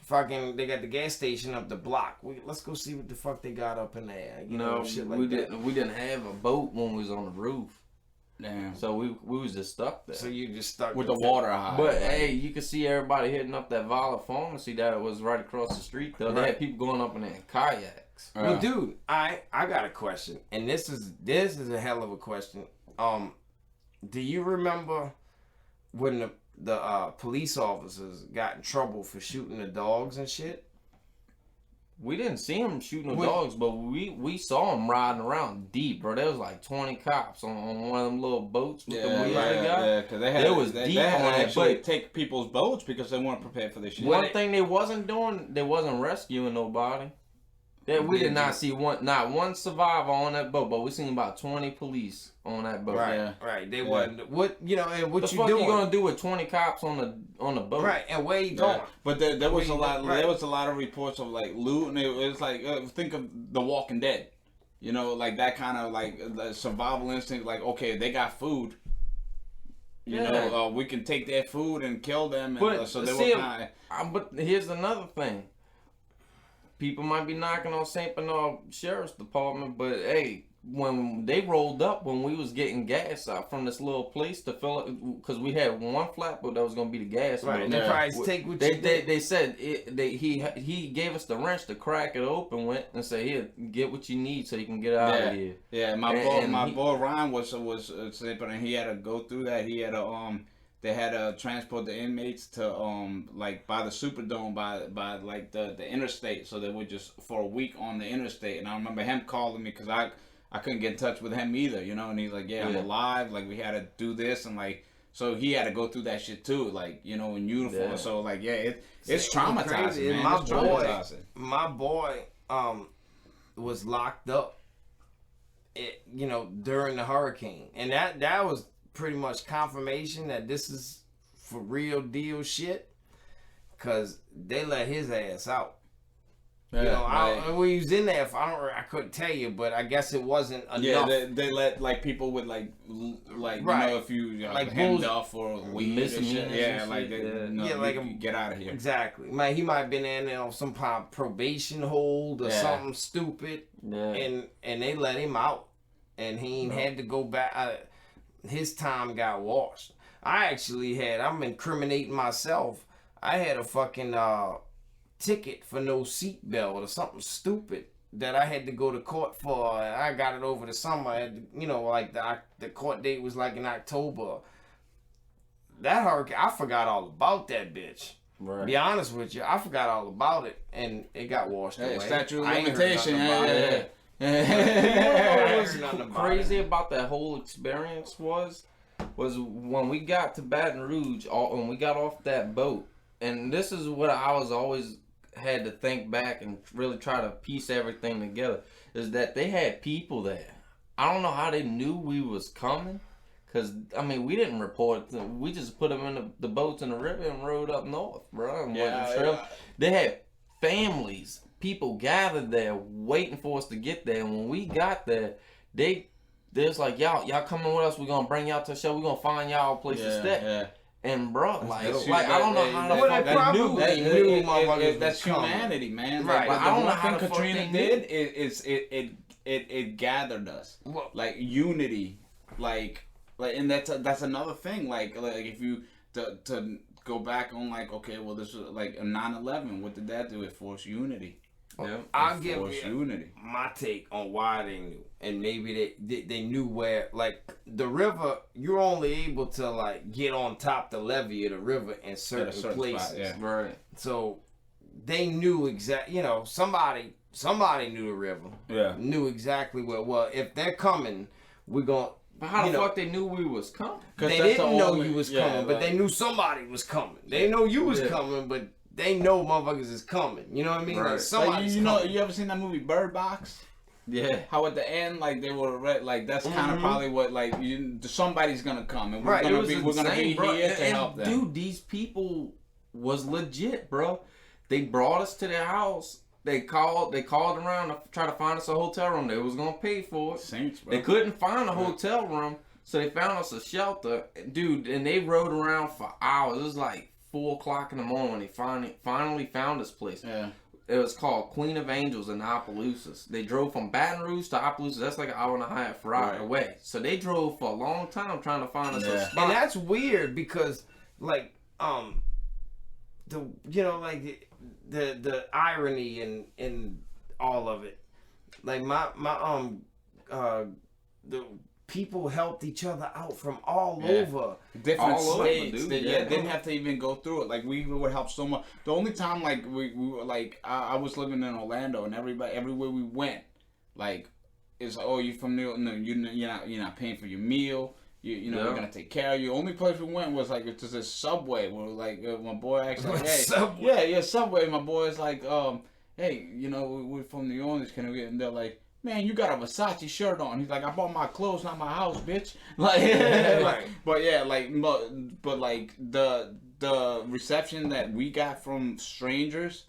They got the gas station up the block. Let's go see what the fuck they got up in there. You know, shit like that. We didn't have a boat when we was on the roof. Damn. So we was just stuck there. So you just stuck with the water high. But hey, you could see everybody hitting up that Violet Pharmacy that was right across the street though. They had people going up in there in kayaks. Well, dude, I got a question, and this is a hell of a question. Do you remember when the police officers got in trouble for shooting the dogs and shit? We didn't see them shooting the dogs, but we saw them riding around deep, bro. There was like 20 cops on one of them little boats with the wheels they got. Yeah, because they had deep on to it, actually but take people's boats because they weren't prepared for this shit. One thing they wasn't doing, they wasn't rescuing nobody. We did not see not one survivor on that boat, but we seen about 20 police on that boat. Right. They wasn't. What and what the you fuck doing? you gonna do with 20 cops on the boat? Right, and where you going? But there was a lot. There was a lot of reports of like loot, and it was like think of The Walking Dead. You know, like that kind of like the survival instinct. Like, okay, they got food. You know, we can take their food and kill them. And, but so they were kind of. But here's another thing. People might be knocking on St. Bernard Sheriff's Department, but hey, when they rolled up, when we was getting gas out from this little place to fill it, because we had one flatboat that was gonna be the gas. Right, and they probably take what they said he gave us the wrench to crack it open with and say, here, get what you need so you can get out of here. Yeah, my boy Ryan was sleeping, and he had to go through that. He had to They had to transport the inmates to like by the Superdome by like the interstate, so they were just for a week on the interstate. And I remember him calling me because I couldn't get in touch with him either, you know. And he's like, yeah, I'm alive. Like we had to do this, and like so he had to go through that shit too, like you know, in uniform. So like it's traumatizing, man. My boy was locked up, you know, during the hurricane, and that was pretty much confirmation that this is for real deal shit, because they let his ass out. You know, we was in there. I couldn't tell you, but I guess it wasn't enough. Yeah, they let like people with like you know, if you like hemmed off or weed and shit. Yeah, like get out of here. Exactly. Man, he might have been in there on some kind of probation hold or something stupid, and they let him out, and he ain't had to go back. His time got washed. I'm incriminating myself. I had a fucking ticket for no seatbelt or something stupid that I had to go to court for. And I got it over the summer. I had to, you know, like the court date was like in October. That hurricane, I forgot all about that bitch. Right. Be honest with you, I forgot all about it, and it got washed away. Statute of limitation. What was crazy about that whole experience was when we got to Baton Rouge, when we got off that boat, and this is what I was always had to think back and really try to piece everything together, is that they had people there. I don't know how they knew we was coming, because, I mean, we didn't report it. We just put them in the boats in the river and rode up north, bro. And they had families, people gathered there waiting for us to get there. And when we got there, they was like, y'all coming with us. We're going to bring y'all to the show. We're going to find y'all a place to stay. Yeah. And bro, like I don't know how the fuck they knew. That's humanity, man. Right. But I don't know how Katrina did. It gathered us. Like unity. Like Like, and that's another thing. Like if you to go back on like, okay, well, this was like a 9/11. What did that do? It forced unity. Yeah. I'll give Forced you unity. my take on why they knew, and maybe they knew where, like, the river, you're only able to like get on top the levee of the river in certain places. Spot, yeah. Right. So they knew exactly, you know, somebody knew the river. Yeah. Knew exactly where. Well, if they're coming, we're going. But how the fuck they knew we was coming? They didn't know you was coming, but they knew somebody was coming. They know you was coming, but they know motherfuckers is coming. You know what I mean? Right. Like somebody's you know, coming. you ever seen that movie Bird Box? Yeah. How at the end, like they were like that's kind of probably what like somebody's gonna come and we're gonna be here to help them. Dude, these people was legit, bro. They brought us to their house. They called around to try to find us a hotel room. They was gonna pay for it. Saints, bro. They couldn't find a hotel room, so they found us a shelter, dude. And they rode around for hours. It was like 4:00 in the morning when they finally found this place. Yeah. It was called Queen of Angels in Opelousas. They drove from Baton Rouge to Opelousas. That's like an hour and a half ride away. So they drove for a long time trying to find us a spot. And that's weird because, like, the irony in all of it, like the people helped each other out from all over different all states. over, They didn't have to even go through it. Like we would help so much. The only time like we were like I was living in Orlando and everywhere we went, like it's like, oh, you from New York? No, you're not paying for your meal. You know, we're gonna take care of you. Only place we went was like to this Subway where like my boy actually like, hey, Subway. Subway. My boy's like, hey, you know, we're from New Orleans, can we get? And they're like, man, you got a Versace shirt on. He's like, I bought my clothes, not my house, bitch. Like, Right. but yeah, like, but like the reception that we got from strangers,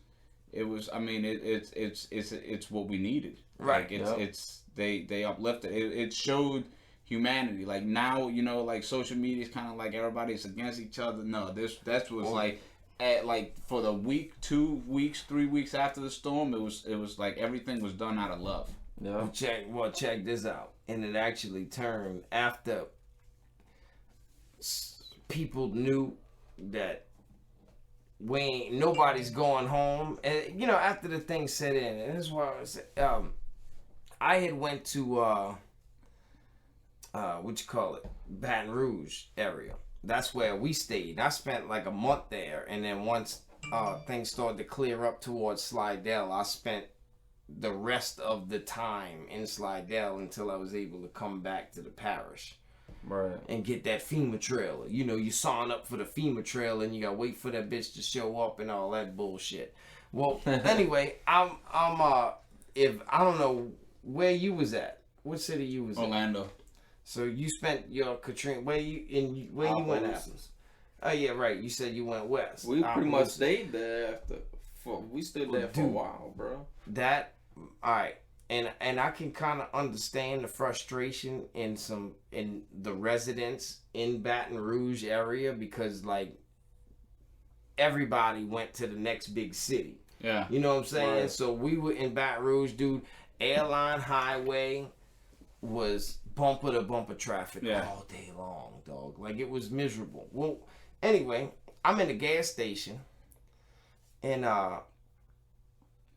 it was. I mean, it's what we needed. Right. Like, they uplifted. It showed humanity. Like now, you know, like social media is kind of like everybody's against each other. No, that was like at like for the week, 2 weeks, 3 weeks after the storm, it was like everything was done out of love. Yeah. Check this out. And it actually turned after people knew that nobody's going home. And, you know, after the thing set in, and this is why I had went to, Baton Rouge area. That's where we stayed. I spent like a month there. And then once things started to clear up towards Slidell, I spent the rest of the time in Slidell until I was able to come back to the parish. Right. And get that FEMA trailer. You know, you sign up for the FEMA trailer and you gotta wait for that bitch to show up and all that bullshit. Well, anyway, I'm if I don't know where you was at. What city you was in? Orlando. So you spent your Katrina where you went after? Oh yeah, right. You said you went west. We pretty much stayed there we stayed there for a while, bro. All right. And I can kind of understand the frustration in the residents in Baton Rouge area because like everybody went to the next big city. Yeah. You know what I'm saying? Right. So we were in Baton Rouge, dude. Airline highway was bumper to bumper traffic all day long, dog. Like it was miserable. Well, anyway, I'm in the gas station and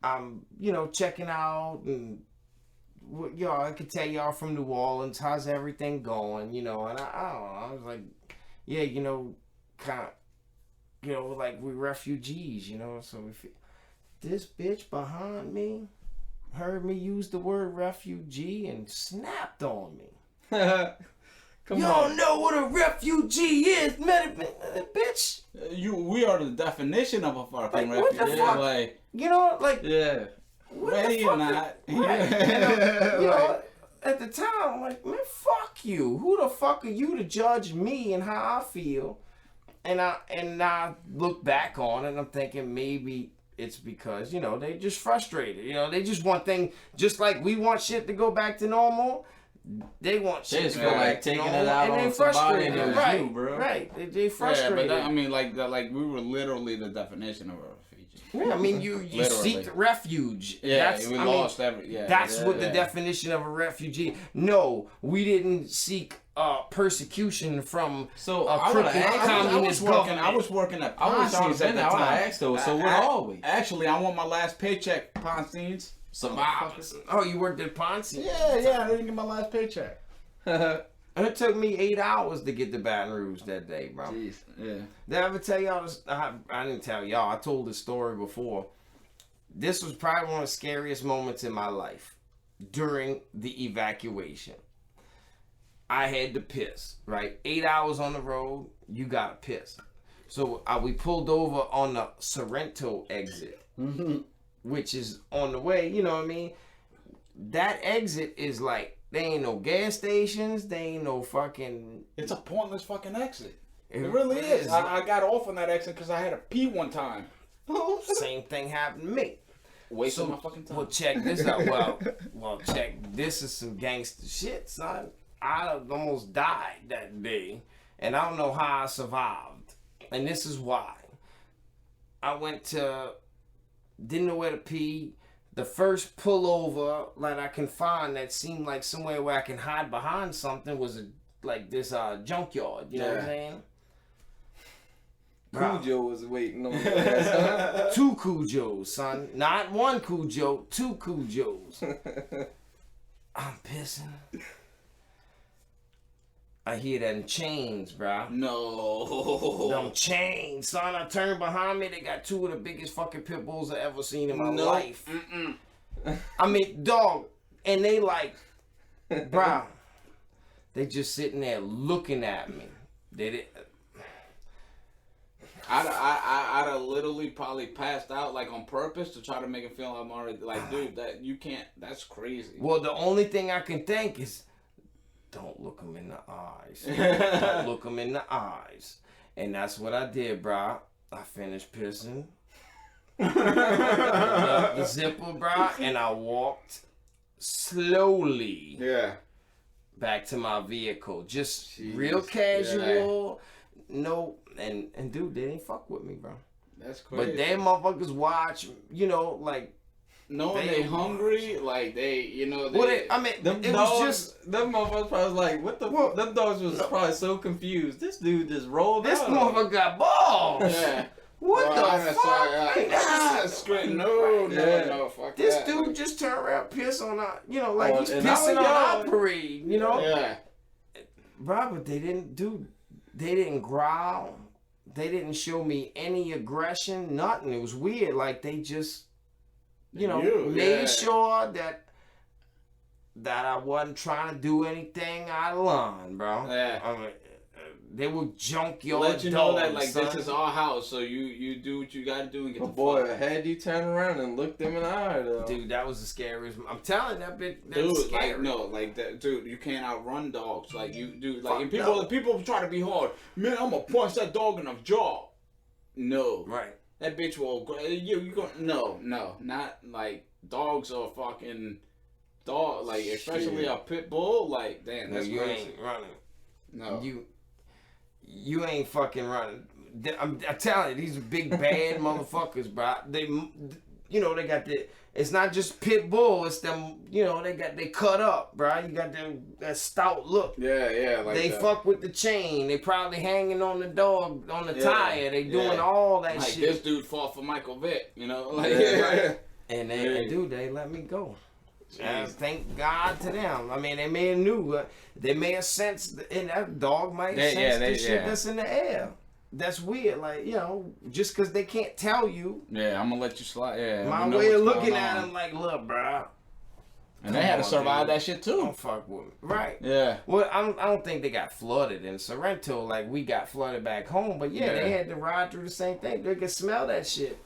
I'm, you know, checking out and I could tell y'all from New Orleans, how's everything going, you know, and I don't know, I was like, yeah, you know, kind of, you know, like we refugees, you know, so if this bitch behind me heard me use the word refugee and snapped on me. Come you on. don't know what a refugee is, bitch. We are the definition of a fucking Like, what refugee. the fuck? Like, you know, like, Yeah. what ready the or fuck? not. Right. You know, at the time, I'm like, man, fuck you. Who the fuck are you to judge me and how I feel? And I look back on it and I'm thinking maybe it's because, you know, they just frustrated. You know, they just want things, just like we want shit to go back to normal. They want shit just to feel go like back to taking normal. it out And on they somebody frustrated. and it was Right, you, bro. right. They frustrated. Yeah, but I mean, like we were literally the definition of a refugee. Yeah, I mean, you seek refuge. Yeah, we lost That's what the definition of a refugee. No, we didn't seek persecution from So a I would've crooked asked- communist government. I was working at I was Ponce's at the I would time. have asked though. So what are we? Actually, I want my last paycheck, Ponce's. Some Oh, you worked at Ponce? Yeah, I didn't get my last paycheck. And it took me 8 hours to get to Baton Rouge that day, bro. Jeez. Yeah. Did I ever tell y'all this? I didn't tell y'all. I told this story before. This was probably one of the scariest moments in my life during the evacuation. I had to piss, right? 8 hours on the road, you gotta piss. So we pulled over on the Sorrento exit, which is on the way, you know what I mean? That exit is like, there ain't no gas stations, there ain't no fucking... It's a pointless fucking exit. It It really is. is. I got off on that exit because I had to pee one time. Same thing happened to me. Wasting my fucking time. Well, check this out. Well, check. This is some gangster shit, son. I almost died that day, and I don't know how I survived. And this is why. I didn't know where to pee. The first pullover that I can find that seemed like somewhere where I can hide behind something was this junkyard. You know what I'm saying? Cujo was waiting on that. 2 Cujos, son. Not 1 Cujo, 2 Cujos. I'm pissing. I hear them chains, bro. No. Them chains, son. I turned behind me. They got 2 of the biggest fucking pit bulls I ever seen in my life. I mean, dog. And they like, bro. They just sitting there looking at me. I'd have literally probably passed out like on purpose to try to make it feel like I'm already like, dude, that you can't. That's crazy. Well, the only thing I can think is, don't look them in the eyes. Don't look them in the eyes. And that's what I did, bro. I finished pissing. Up the zipper, bro, and I walked slowly back to my vehicle. Just real casual. No, and dude, they didn't fuck with me, bro. That's crazy. But them motherfuckers watch, you know, like, knowing they hungry, like they, you know, they. well, it was just them motherfuckers probably was like, what the fuck? Them dogs was probably so confused. This dude just rolled this out. motherfucker got balls. Yeah. What the fuck? No, fuck This that. dude just turned around, piss on our, you know, like he's and pissing on our our parade, you know? Yeah. Bro, but they didn't growl. They didn't show me any aggression, nothing. It was weird. Like they just, made sure that I wasn't trying to do anything out of line, bro. Yeah. I mean, they were junkyard Let you dogs, know that like son. this is our house, so you do what you gotta do and get the But boy, fuck. had you turn around and looked them in the eye, though. Dude, that was the scariest. I'm telling you, that bitch. That's Dude, scary. like no, like that, dude. You can't outrun dogs. Like you do, like Fuck and no. people try to be hard. Man, I'm gonna punch that dog in the jaw. No, Right. that bitch will. You go. No, not like dogs are fucking dog. Like especially a pit bull. Like damn, No, that's you crazy. ain't running. No, You ain't fucking running. I'm telling you, these big bad motherfuckers, bro. They got the. It's not just pit bull. It's them. They cut up, bro. You got that stout look. yeah, like They that. fuck with the chain. They probably hanging on the dog on the tire. They doing all that like shit. this dude fought for Michael Vick. You know, like And they let me go. Thank God to them. I mean, they may have knew. They may have sensed, and that dog might have sensed the shit that's in the air. That's weird. Like, just because they can't tell you. Yeah, I'm gonna let you slide. Yeah, My we know way of what's looking going at on. them like, look, bro. And they had to survive that shit too. Don't fuck with me. Right. Yeah. Well, I don't think they got flooded in Sorrento like we got flooded back home. But yeah, they had to ride through the same thing. They could smell that shit.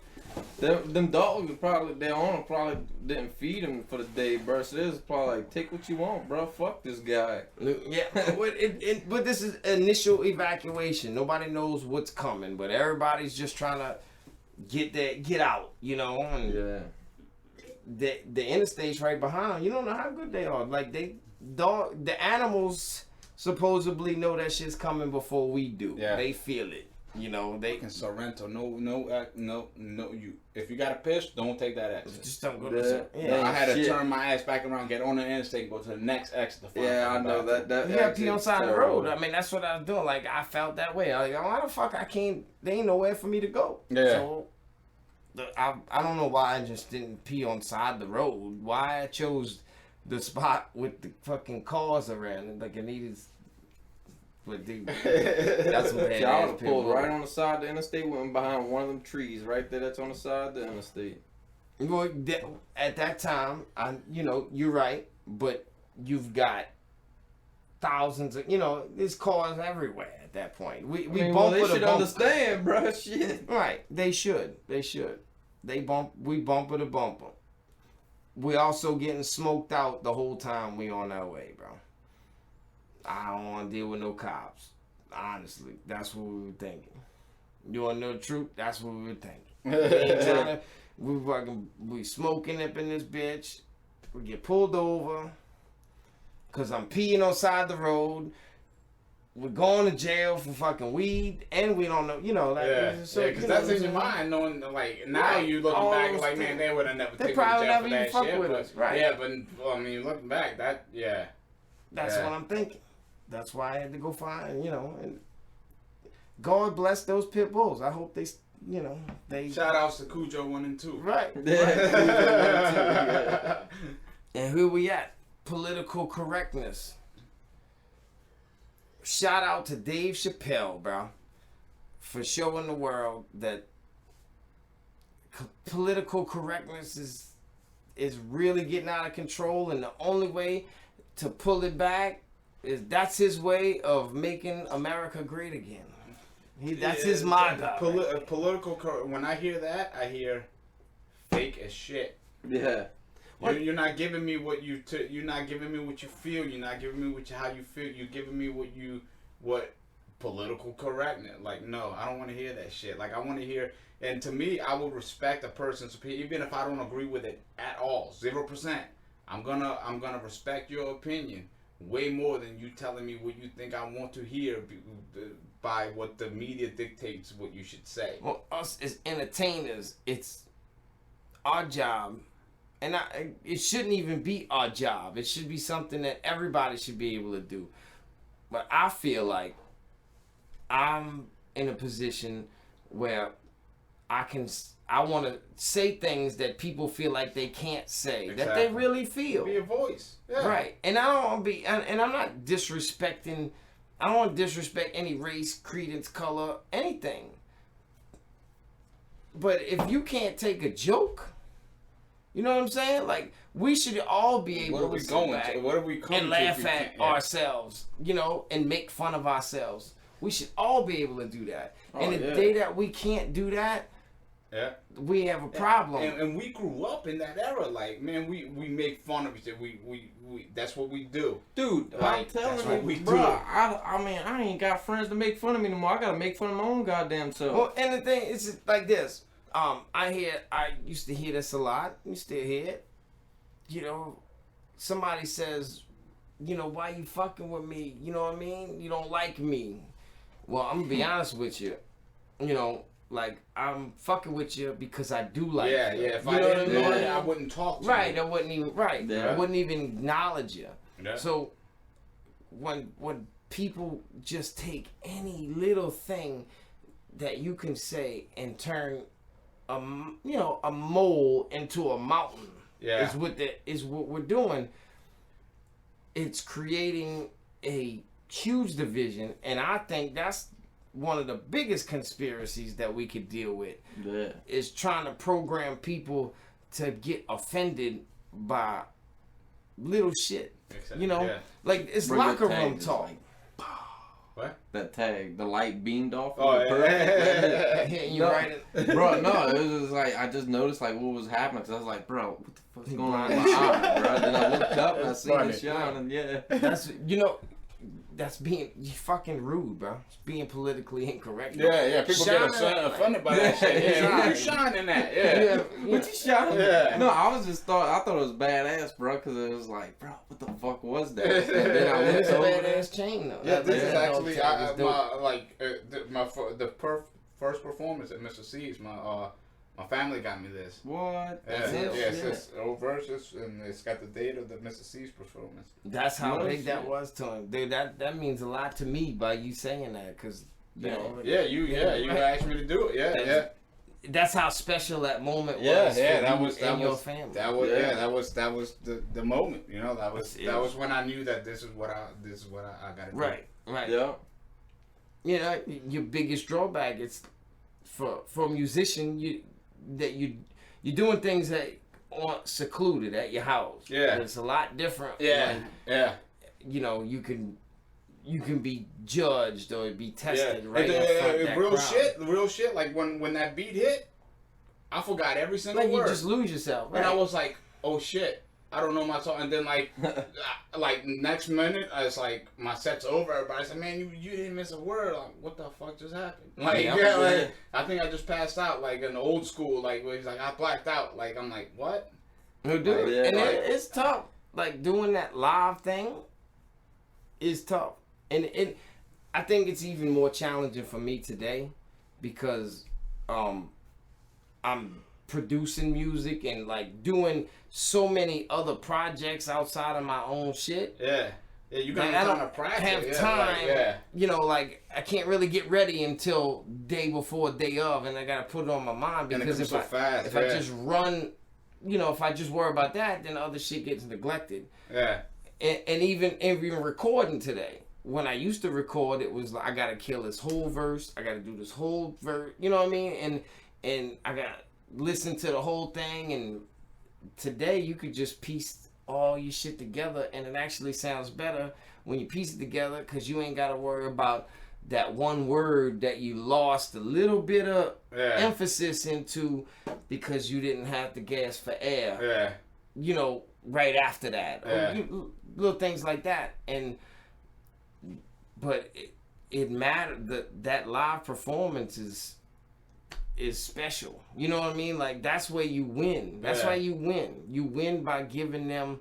Them dogs probably, their owner probably didn't feed them for the day, bro. So this is probably like, take what you want, bro. Fuck this guy. Yeah, but this is initial evacuation. Nobody knows what's coming, but everybody's just trying to get out, And Yeah. the interstate's right behind. You don't know how good they are. Like the animals supposedly know that shit's coming before we do. Yeah. They feel it. You know, they And Sorrento, no. You if you got a piss, don't take that exit. just don't go to Yeah. I had to Shit. turn my ass back around, get on the interstate, and go to the next exit to find. Yeah, I know that. You gotta pee on exit's the side of the terrible. road. I mean, that's what I was doing. Like, I felt that way. I was like, why the fuck I can't, there ain't nowhere for me to go. Yeah. So, I don't know why I just didn't pee on the side of the road. Why I chose the spot with the fucking cars around it. Like, I needed, but dude, that's what See, I would have pulled right on the side of the interstate, went behind one of them trees right there that's on the side of the interstate. Well, at that time, you're right, but you've got thousands of, there's cars everywhere at that point. We Well, bump they with a should bump. understand, bro. Shit. Right, they should. We bump with a bumper. We also getting smoked out the whole time we on our way, bro. I don't want to deal with no cops. Honestly, that's what we were thinking. You want to know the truth? That's what we were thinking. We smoking up in this bitch. We get pulled over because I'm peeing on the side of the road. We're going to jail for fucking weed, and we don't know, Because that's in your mind, knowing, like, now Right. you looking All back, those like, man, things. they would have never They taken probably me to jail never for that even fuck shit. with But, us, right. Yeah, but, well, I mean, looking back, That's Yeah. what I'm thinking. That's why I had to go find, and God bless those pit bulls. I hope they. shout outs to Cujo 1 and 2. Right. Yeah. And who we at? Political correctness. Shout out to Dave Chappelle, bro, for showing the world that political correctness is really getting out of control, and the only way to pull it back that's his way of making America great again. That's his motto. Political. When I hear that, I hear fake as shit. Yeah. You're not giving me what you're not giving me what you feel. You're not giving me how you feel. You're giving me what political correctness. Like, no, I don't want to hear that shit. Like, I want to hear. And to me, I will respect a person's opinion, even if I don't agree with it at all. 0%. I'm gonna respect your opinion way more than you telling me what you think I want to hear by what the media dictates what you should say. Well, us as entertainers, it's our job, and it shouldn't even be our job. It should be something that everybody should be able to do. But I feel like I'm in a position where I want to say things that people feel like they can't say, that they really feel. Be a voice. Yeah. Right. And I don't want to be, and I'm not disrespecting, I don't want to disrespect any race, credence, color, anything. But if you can't take a joke, you know what I'm saying? Like, we should all be able to sit back What are we coming and to laugh at ourselves, and make fun of ourselves. We should all be able to do that. And the day that we can't do that, we have a problem. And we grew up in that era. Like, man, we make fun of each other. We that's what we do. Dude, Like, I'm that's what telling we you, do. bro. I mean, I ain't got friends to make fun of me anymore. I gotta make fun of my own goddamn self. Well, and the thing is like this. I used to hear this a lot. You still hear it. Somebody says, why you fucking with me? You know what I mean? You don't like me. Well, I'm gonna be honest with you. Like, I'm fucking with you because I do like you. Yeah. If You I know didn't what know I it, mean? I wouldn't talk to you. Right, I wouldn't even Yeah. I wouldn't even acknowledge you. Yeah. So when people just take any little thing that you can say and turn a mole into a mountain, Yeah. is what we're doing. It's creating a huge division, and I think that's one of the biggest conspiracies that we could deal with. Yeah. Is trying to program people to get offended by little shit. Exactly. Yeah. Like, it's Bro, your locker tag room is talk. like, What? that tag, the light beamed off. Oh, Perfect. Hitting you No. right in. Bro, no, it was just like, I just noticed like what was happening, because I was like, bro, what the fuck's going on in my eye, bro? Then I looked up and I seen funny. it shine, and yeah. That's that's being fucking rude, bro. It's being politically incorrect. Yeah, people get offended by that shit. Yeah, you shining at, yeah. What you shining? Yeah. No, I thought it was badass, bro, because it was like, bro, what the fuck was that? And then I went It's a over badass chain though. Yeah, this is actually the first performance at Mr. C's. My family got me this. What? It's O.Verses, and it's got the date of the Mr. C's performance. That's how big that was to him, dude. That means a lot to me by you saying that, because you know. You asked me to do it. That's how special that moment was. That was your family. That was the moment. You know, that was when I knew that this is what I got to do. Right. Yeah. You know, your biggest drawback is for a musician, you're doing things that aren't secluded at your house. Yeah. It's a lot different. Yeah. You know, you can be judged or be tested yeah. right in front of that crowd. The real shit. Like when that beat hit, I forgot every single like word. You just lose yourself. Right? And I was like, oh shit, I don't know my song. And then like next minute, it's like my set's over. Everybody's like, man, you didn't miss a word. Like, what the fuck just happened? Like like I think I just passed out. Like in the old school, like where he's like, I blacked out. Like I'm like, what? No, dude. Like, and it's tough. Like doing that live thing is tough. And I think it's even more challenging for me today because I'm producing music and like doing so many other projects outside of my own shit. Yeah, you got I time don't to practice. have time. You know, like I can't really get ready until day before, day of, and I gotta put it on my mind because if I just run, you know, if I just worry about that, then other shit gets neglected. Yeah. And even recording today. When I used to record, it was like I gotta kill this whole verse. I gotta do this whole verse. You know what I mean? And I gotta listen to the whole thing. And today you could just piece all your shit together, and it actually sounds better when you piece it together because you ain't gotta worry about that one word that you lost a little bit of emphasis into because you didn't have the gas for air. Yeah. You know, right after that. Yeah. Little things like that. But it mattered that live performance is special. You know what I mean? Like that's where you win. That's why you win. You win by giving them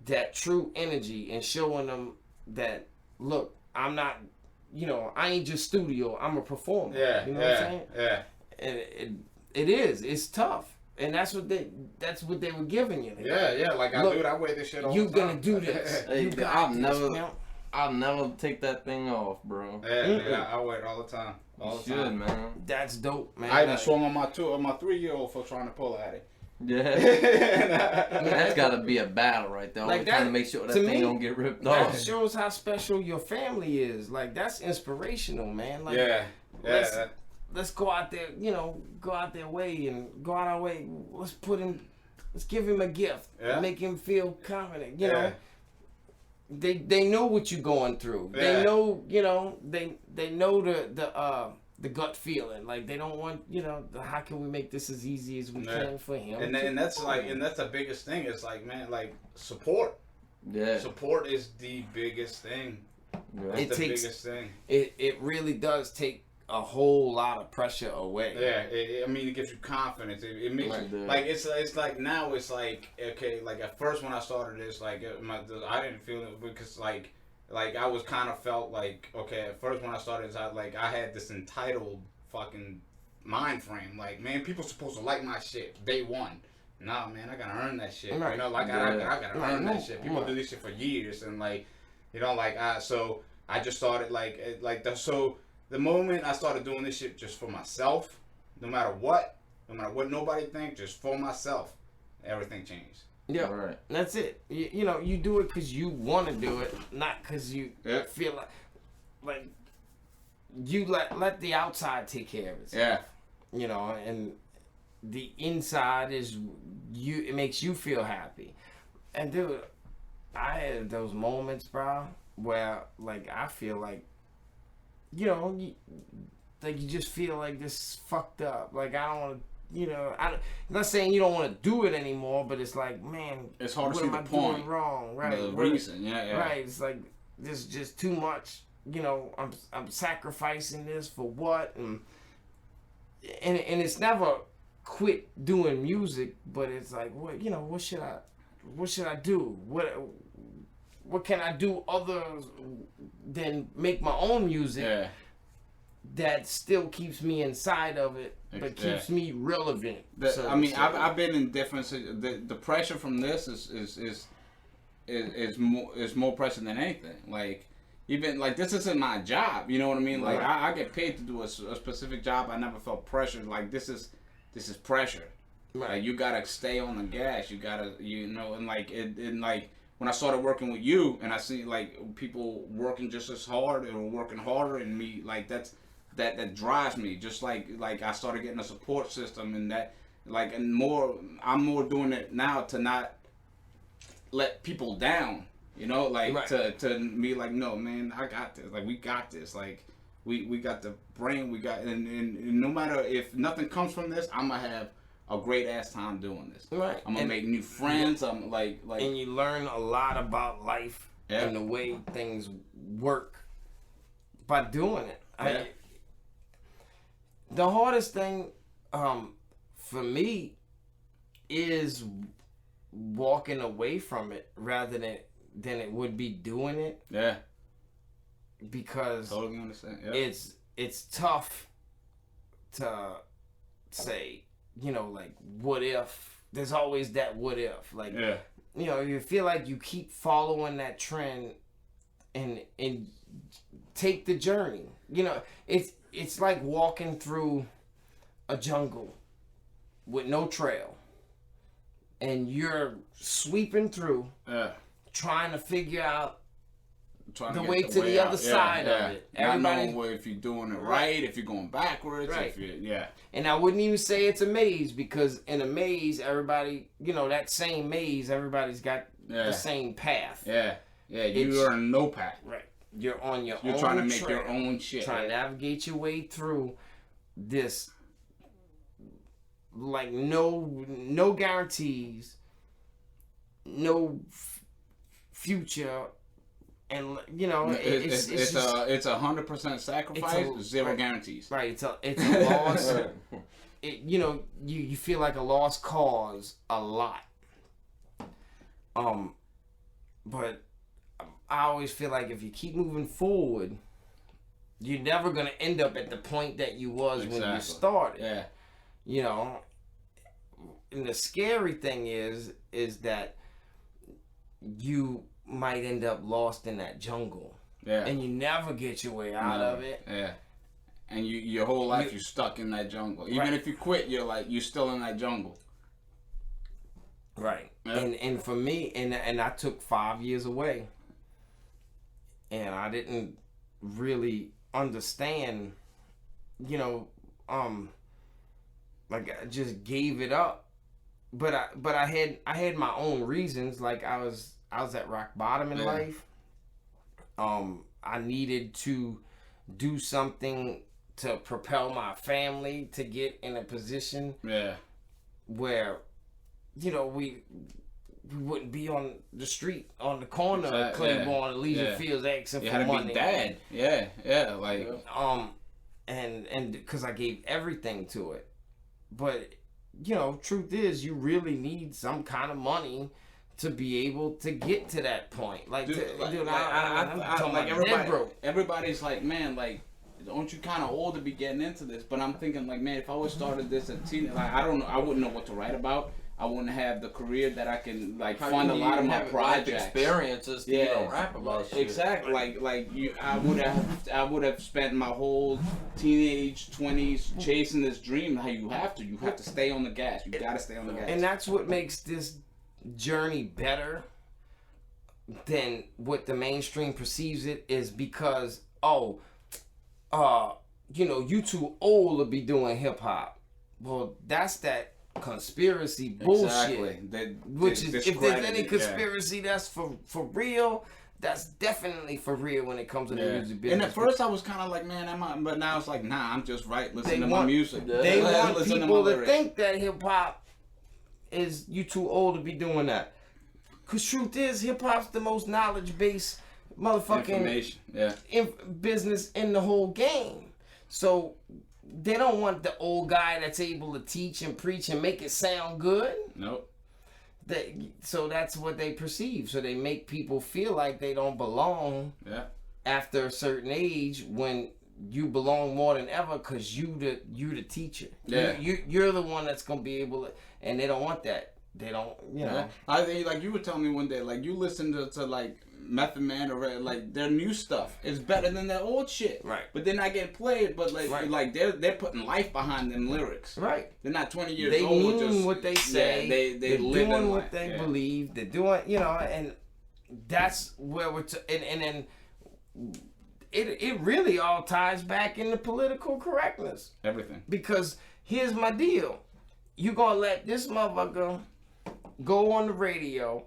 that true energy and showing them that look, I'm not, you know, I ain't just studio. I'm a performer. Yeah. You know what I'm saying? Yeah. And it's tough. And that's what they were giving you. Like look, I wear this shit all the time. You gonna do this. Hey, you got this, I'll never take that thing off, bro. Yeah, I wear it all the time. Man. That's dope, man. I even swung on my 3-year-old for trying to pull at it. Yeah. That's gotta be a battle right there. Like trying to make sure that thing don't get ripped off. That shows how special your family is. Like that's inspirational, man. Like let's go out there, you know, go out our way. Let's give him a gift. Make him feel confident, you know. They know what you're going through. They know, you know, they know the gut feeling. Like they don't want, you know, how can we make this as easy as we can for him? And that's the biggest thing. It's like, man, like support. Yeah. Support is the biggest thing. It's the biggest thing. It really does take a whole lot of pressure away. Yeah, I mean, it gives you confidence. It makes you, like it's like now it's like okay, like at first when I started this, like I didn't feel it because like I was kind of felt like okay at first when I started this, I had this entitled fucking mind frame. Like man, people supposed to like my shit day one. Nah, man, I gotta earn that shit. Right. You know, like I gotta earn that shit. People do this shit for years, and like you know, like so I just started so. The moment I started doing this shit just for myself, no matter what nobody thinks, just for myself, everything changed. Yeah, right. That's it. You know, you do it because you want to do it, not because you feel like you let the outside take care of it. Yeah. You know, and the inside is you. It makes you feel happy. And dude, I had those moments, bro, where like I feel like. You know, you just feel like this is fucked up. Like I don't want to, you know. I'm not saying you don't want to do it anymore, but it's like, man, it's hard to see the point. point. Wrong, right? The reason, yeah. Right. It's like this is just too much. You know, I'm sacrificing this for what, and it's never quit doing music, but it's like, what, you know, what should I do? What can I do other than make my own music that still keeps me inside of it, but keeps me relevant? I mean, I've been in different. The pressure from this is more pressure than anything. Like, even like, this isn't my job. You know what I mean? Like, I get paid to do a specific job. I never felt pressure. Like, this is pressure. Right. Like, you gotta stay on the gas. You gotta, you know, and like like when I started working with you, and I see like people working just as hard or working harder, and me, like that drives me. Just like I started getting a support system, and that like, and more, I'm more doing it now to not let people down. You know, like to be like, no, man, I got this. Like, we got this. Like, we got the brain. We got, and no matter if nothing comes from this, I'm gonna have a great ass time doing this. Right. I'm gonna make new friends. I'm like, and you learn a lot about life and the way things work by doing it. The hardest thing for me is walking away from it rather than it would be doing it. Yeah. Because totally understand. It's tough to say, you know, like, what if? There's always that what if. Like, you know, you feel like you keep following that trend and take the journey. You know, it's like walking through a jungle with no trail. And you're sweeping through, trying to figure out the way to the other side of it. Everybody, not knowing if you're doing it right, if you're going backwards, if you're, And I wouldn't even say it's a maze, because in a maze, everybody, you know, that same maze, everybody's got the same path. You are on no path. Right. You're on your own. You're trying to make your own shit. Trying to navigate your way through this. Like, no guarantees, no future, and you know it's 100% sacrifice, zero guarantees. Right, it's a loss. You know, you feel like a lost cause a lot. But I always feel like if you keep moving forward, you're never gonna end up at the point that you was when you started. Yeah. You know, and the scary thing is that you might end up lost in that jungle. Yeah. And you never get your way out of it. Yeah. And your whole life you're stuck in that jungle. Even if you quit, you're still in that jungle. Right. Yeah. And for me, and I took 5 years away. And I didn't really understand, you know, like, I just gave it up, but I had my own reasons. Like, I was at rock bottom in life. I needed to do something to propel my family to get in a position where, you know, we wouldn't be on the street on the corner of Claiborne and Legion Fields asking for money. Be dad. Like and because I gave everything to it. But, you know, truth is, you really need some kind of money to be able to get to that point. Like, I'm talking like everybody's like, man, like, aren't you kind of old to be getting into this? But I'm thinking, like, man, if I would started this at teen, like, I don't know, I wouldn't know what to write about. I wouldn't have the career that I can, like, fund a lot of my projects. Experiences to even rap about shit. Exactly. Like I would have spent my whole teenage 20s chasing this dream. How you have to stay on the gas. You gotta stay on the gas. And that's what makes this journey better than what the mainstream perceives it, is because, you know, you too old to be doing hip hop. Well, that's that conspiracy bullshit. Exactly. Which is, if there's any conspiracy that's for real, that's definitely for real when it comes to the music business. And at first I was kind of like, man, but now it's like, nah, I'm just listening to my music. They want people to think that hip hop is, you too old to be doing that. Cause truth is, hip hop's the most knowledge base motherfucking information. Yeah. business in the whole game. So they don't want the old guy that's able to teach and preach and make it sound good. Nope. So that's what they perceive. So they make people feel like they don't belong. Yeah. After a certain age, when you belong more than ever, cause you the teacher. Yeah. You're the one that's gonna be able to, and they don't want that. They don't, you know. Yeah. I think, like you were telling me one day, like you listen to like Method Man or like their new stuff is better than their old shit. Right. But they're not getting played. But like right. like they're putting life behind them lyrics. Right. They're not 20 years they old. They mean what they say. Yeah, they're doing what life. they believe. They're doing, you know, and that's where we're and then it really all ties back into political correctness. Everything. Because here's my deal. You gonna let this motherfucker go on the radio,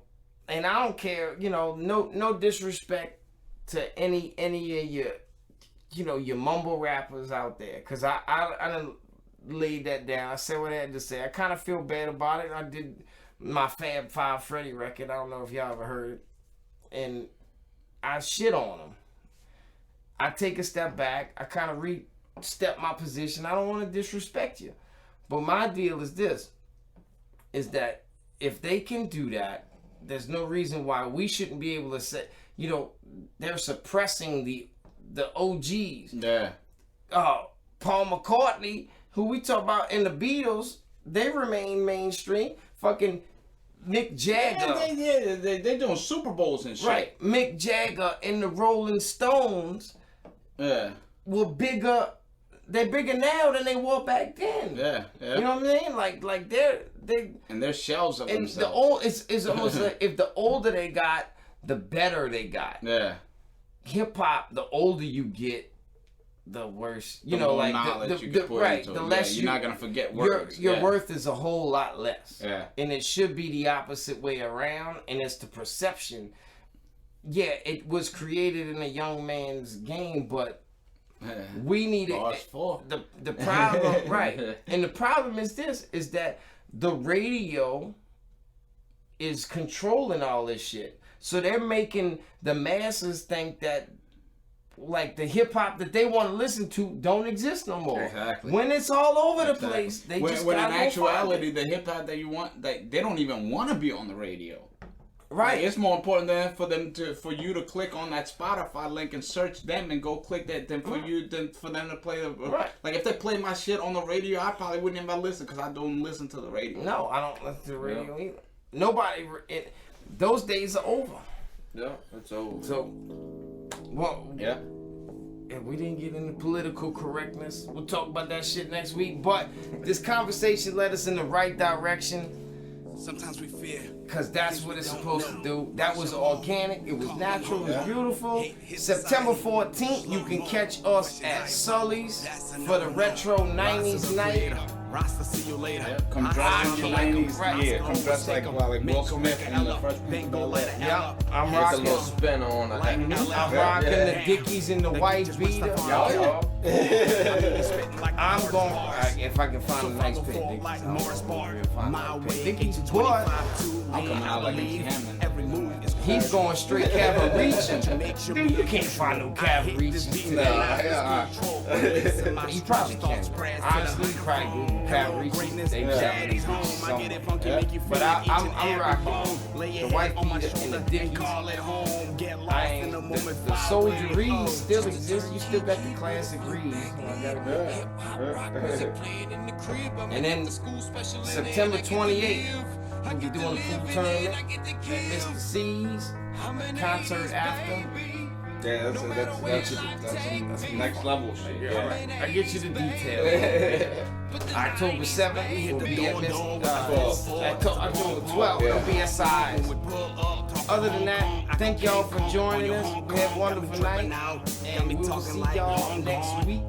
and I don't care, you know, no disrespect to any of your, you know, your mumble rappers out there, cause I done laid that down. I said what I had to say. I kind of feel bad about it. I did my Fab Five Freddy record. I don't know if y'all ever heard it, and I shit on him. I take a step back. I kind of step my position. I don't want to disrespect you, but my deal is this: is that if they can do that, there's no reason why we shouldn't be able to say, you know, they're suppressing the OGs. Yeah. Paul McCartney, who we talk about in the Beatles, they remain mainstream. Fucking Mick Jagger. Yeah, they're doing Super Bowls and shit. Right. Mick Jagger and the Rolling Stones were bigger. They're bigger now than they were back then. Yeah. You know what I mean? Like they and they're shells of and themselves. It's almost like if the older they got, the better they got. Yeah. Hip hop, the older you get, the worse. You the know, more like knowledge you can put right. into The it. less you're not gonna forget words. Your worth is a whole lot less. Yeah. And it should be the opposite way around. And it's the perception. Yeah, it was created in a young man's game, but we need it. The problem, right? And the problem is this: is that the radio is controlling all this shit. So they're making the masses think that, like, the hip hop that they want to listen to don't exist no more. Exactly. When it's all over the place, they when just in gotta actuality, the hip hop that you want, they don't even want to be on the radio. Right. Like, it's more important for you to click on that Spotify link and search them and go click that than for them to play the right. Like if they play my shit on the radio, I probably wouldn't even listen because I don't listen to the radio. No, I don't listen to the radio either. Nobody. Those days are over. Yeah, it's over. So, well, yeah. And we didn't get into political correctness. We'll talk about that shit next week. But this conversation led us in the right direction. Sometimes we fear. Because that's what it's supposed to do. That was organic. It was natural. It was beautiful. September 14th, you can catch us at Sully's for the retro 90s night. Rasta, see you later. Yeah, come dress in the 90s. Yeah, come dress like Will Smith in the first Pink Yeah, I'm Get a rocking. little spin on it. I'm rocking the Dickies and the white beater. I'm going, if I can find a nice pair of Dickies, I'm going to find a nice pair of Dickies. But I'm coming out like MC Hammer. he's going straight cavalry. Dude, you can't find no cavalry today. He probably can. Honestly, he probably Google cavalry. They cavalry somewhere. But I'm rocking the white beater and the Dickies. The Soldier Reed still exists. You still got the classic Reed. And then September 28th, we'll be doing a full tournament at Mr. C's concert after. Yeah, that's next level shit. Yeah. Right. I get you the details. October 7th, we'll be at October 12th, we'll be at Size. Other than that, thank y'all for joining us. We had a wonderful night, and we will see y'all next week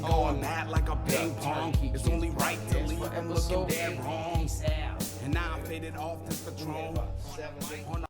on Turn Key Kidz for episode 8. Peace out. And now I'm faded off this Patron.